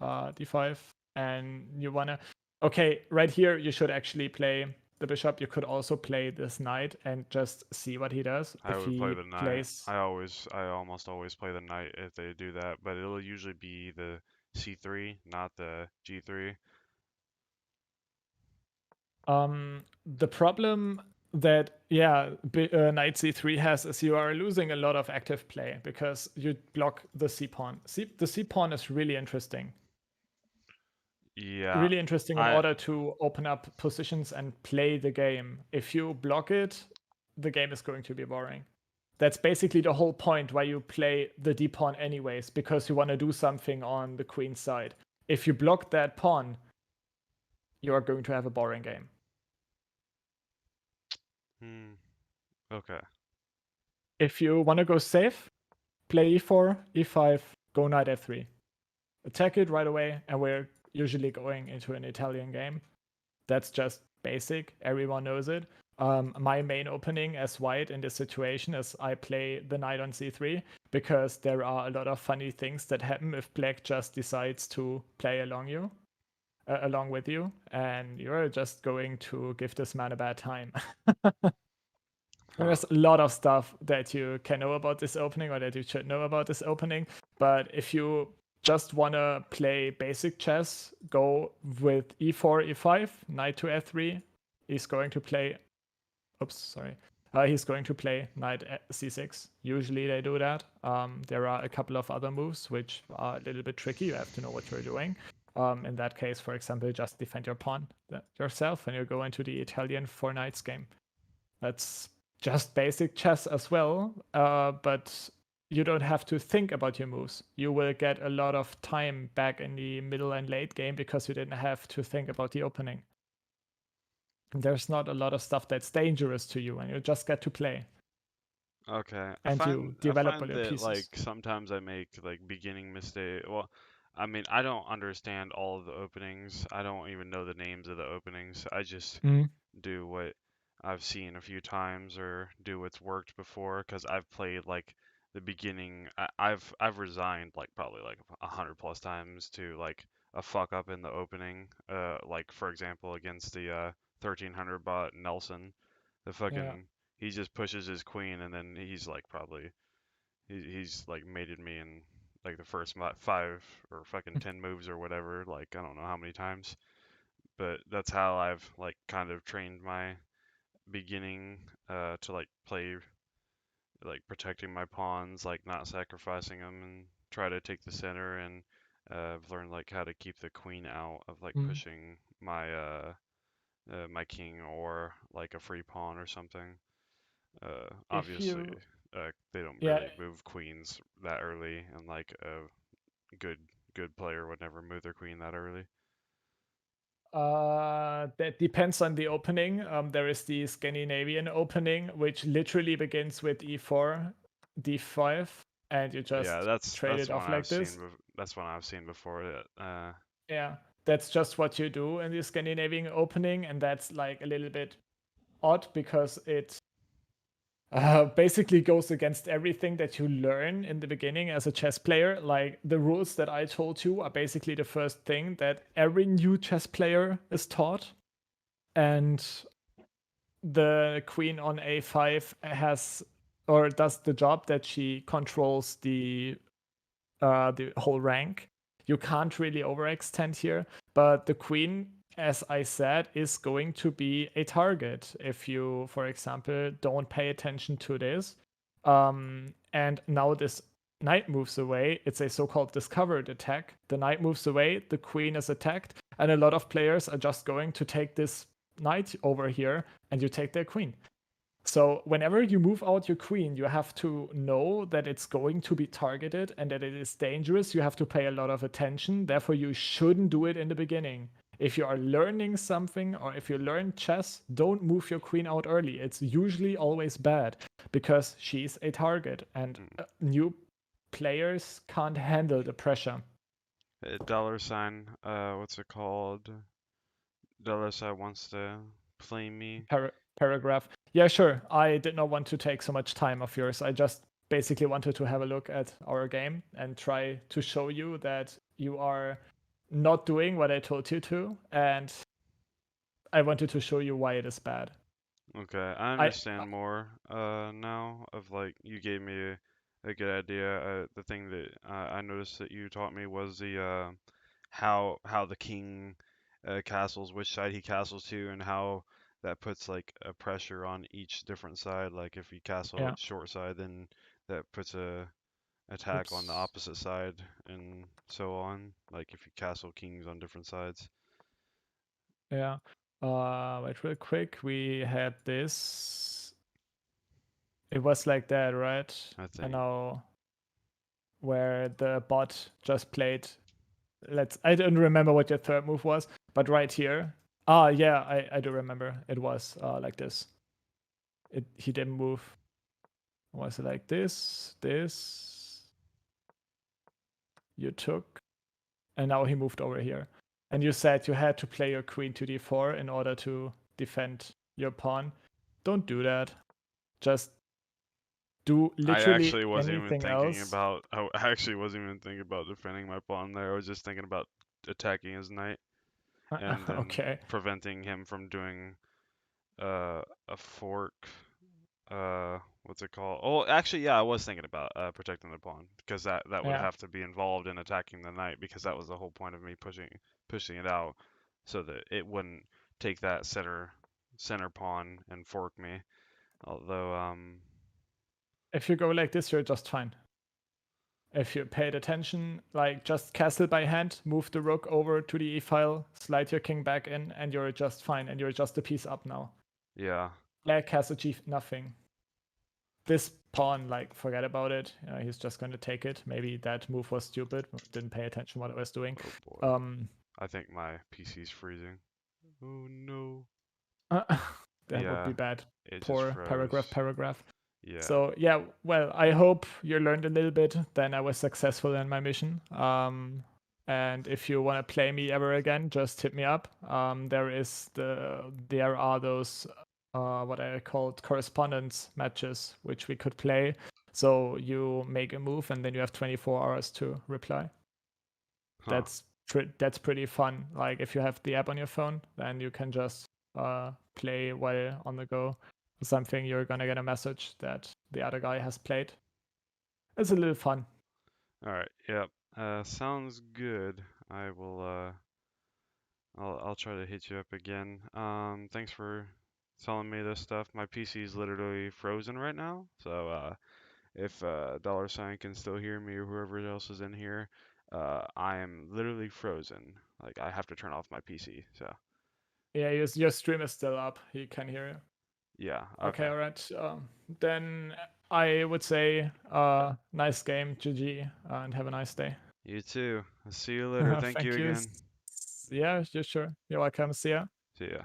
d5, and you want to... Okay, right here, you should actually play the bishop. You could also play this knight and just see what he does. I If would play he the knight. plays... I almost always play the knight if they do that, but it'll usually be the c3, not the g3. The problem that knight c3 has is you are losing a lot of active play because you block the c pawn. The c pawn is really interesting. Yeah. Really interesting in order to open up positions and play the game. If you block it, the game is going to be boring. That's basically the whole point why you play the d pawn anyways, because you want to do something on the queen side. If you block that pawn, you are going to have a boring game. Okay. If you want to go safe, play e4, e5, go knight f3. Attack it right away, and we're usually going into an Italian game. That's just basic. Everyone knows it. My main opening as white in this situation is I play the knight on c3 because there are a lot of funny things that happen if black just decides to play along with you, and you're just going to give this man a bad time. There's a lot of stuff that you can know about this opening or that you should know about this opening, but if you just want to play basic chess, go with e4, e5, knight to f3. He's going to play... Oops, sorry. He's going to play knight c6. Usually they do that. There are a couple of other moves which are a little bit tricky. You have to know what you're doing. In that case, for example, just defend your pawn yourself and you go into the Italian 4 knights game. That's just basic chess as well, but you don't have to think about your moves. You will get a lot of time back in the middle and late game because you didn't have to think about the opening. There's not a lot of stuff that's dangerous to you, and you just get to play. Okay. And you develop all your that, pieces. like, sometimes I make, like, beginning mistake. Well, I mean, I don't understand all of the openings. I don't even know the names of the openings. I just do what I've seen a few times or do what's worked before because I've played, like, the beginning. I've resigned, like, probably, like, 100+ times to, like, a fuck up in the opening. Like, for example, against the 1300 bot Nelson. The fucking... He just pushes his queen, and then he's like probably he's like mated me in like the first 5 or fucking 10 moves or whatever. Like I don't know how many times, but that's how I've like kind of trained my beginning to like play like protecting my pawns, like not sacrificing them, and try to take the center. And I've learned like how to keep the queen out of like pushing my my king or like a free pawn or something. Obviously, they don't really move queens that early, and like a good player would never move their queen that early. That depends on the opening. There is the Scandinavian opening, which literally begins with e4, d5, and you just trade it off like this. That's one I've seen before. Yeah, that's just what you do in the Scandinavian opening, and that's like a little bit odd because it basically goes against everything that you learn in the beginning as a chess player. Like the rules that I told you are basically the first thing that every new chess player is taught. And the queen on a5 has or does the job that she controls the whole rank. You can't really overextend here, but the queen, as I said, is going to be a target if you, for example, don't pay attention to this. And now this knight moves away. It's a so-called discovered attack. The knight moves away, the queen is attacked, and a lot of players are just going to take this knight over here, and you take their queen. So whenever you move out your queen, you have to know that it's going to be targeted and that it is dangerous. You have to pay a lot of attention. Therefore, you shouldn't do it in the beginning. If you are learning something or if you learn chess, don't move your queen out early. It's usually always bad because she's a target and new players can't handle the pressure. $, what's it called? $, wants to play me. Paragraph. Yeah, sure. I did not want to take so much time of yours. I just basically wanted to have a look at our game and try to show you that you are not doing what I told you to, and I wanted to show you why it is bad. Okay, I understand more now of like you gave me a good idea. The thing that I noticed that you taught me was the how the king castles, which side he castles to, and how that puts like a pressure on each different side. Like if you castle short side, then that puts a attack on the opposite side, and so on. Like if you castle kings on different sides. Yeah. Wait real quick. We had this. It was like that, right? I think. And now where the bot just played. I don't remember what your third move was, but right here. Yeah, I do remember. It was like this. He didn't move. Was it like this? You took, and now he moved over here. And you said you had to play your queen to d4 in order to defend your pawn. Don't do that. Just do literally anything else. I actually wasn't even thinking about defending my pawn there. I was just thinking about attacking his knight and then preventing him from doing a fork. What's it called? Oh, actually, yeah, I was thinking about protecting the pawn because that would have to be involved in attacking the knight because that was the whole point of me pushing it out so that it wouldn't take that center pawn and fork me. Although if you go like this, you're just fine. If you paid attention, like just castle by hand, move the rook over to the e-file, slide your king back in, and you're just fine, and you're just a piece up now. Yeah. Black has achieved nothing. This pawn, like, forget about it. He's just going to take it. Maybe that move was stupid. Didn't pay attention what I was doing. Oh boy. I think my PC's freezing. Oh no. That would be bad. Poor paragraph. Yeah. So yeah, well, I hope you learned a little bit. Then I was successful in my mission. And if you want to play me ever again, just hit me up. There are those what I called correspondence matches, which we could play. So you make a move and then you have 24 hours to reply. Huh. That's pretty fun. Like if you have the app on your phone, then you can just play while on the go. Something you're gonna get a message that the other guy has played. It's a little fun. All right. Yep. Sounds good. I will. I'll try to hit you up again. Thanks for telling me this stuff. My PC is literally frozen right now, so if $, can still hear me or whoever else is in here, I am literally frozen. Like I have to turn off my PC. So. Yeah, your stream is still up. He can hear you. Yeah. Okay. All right. Then I would say nice game, GG, and have a nice day. You too. I'll see you later. Thank you again. Yeah, sure. You're welcome. See ya. See ya.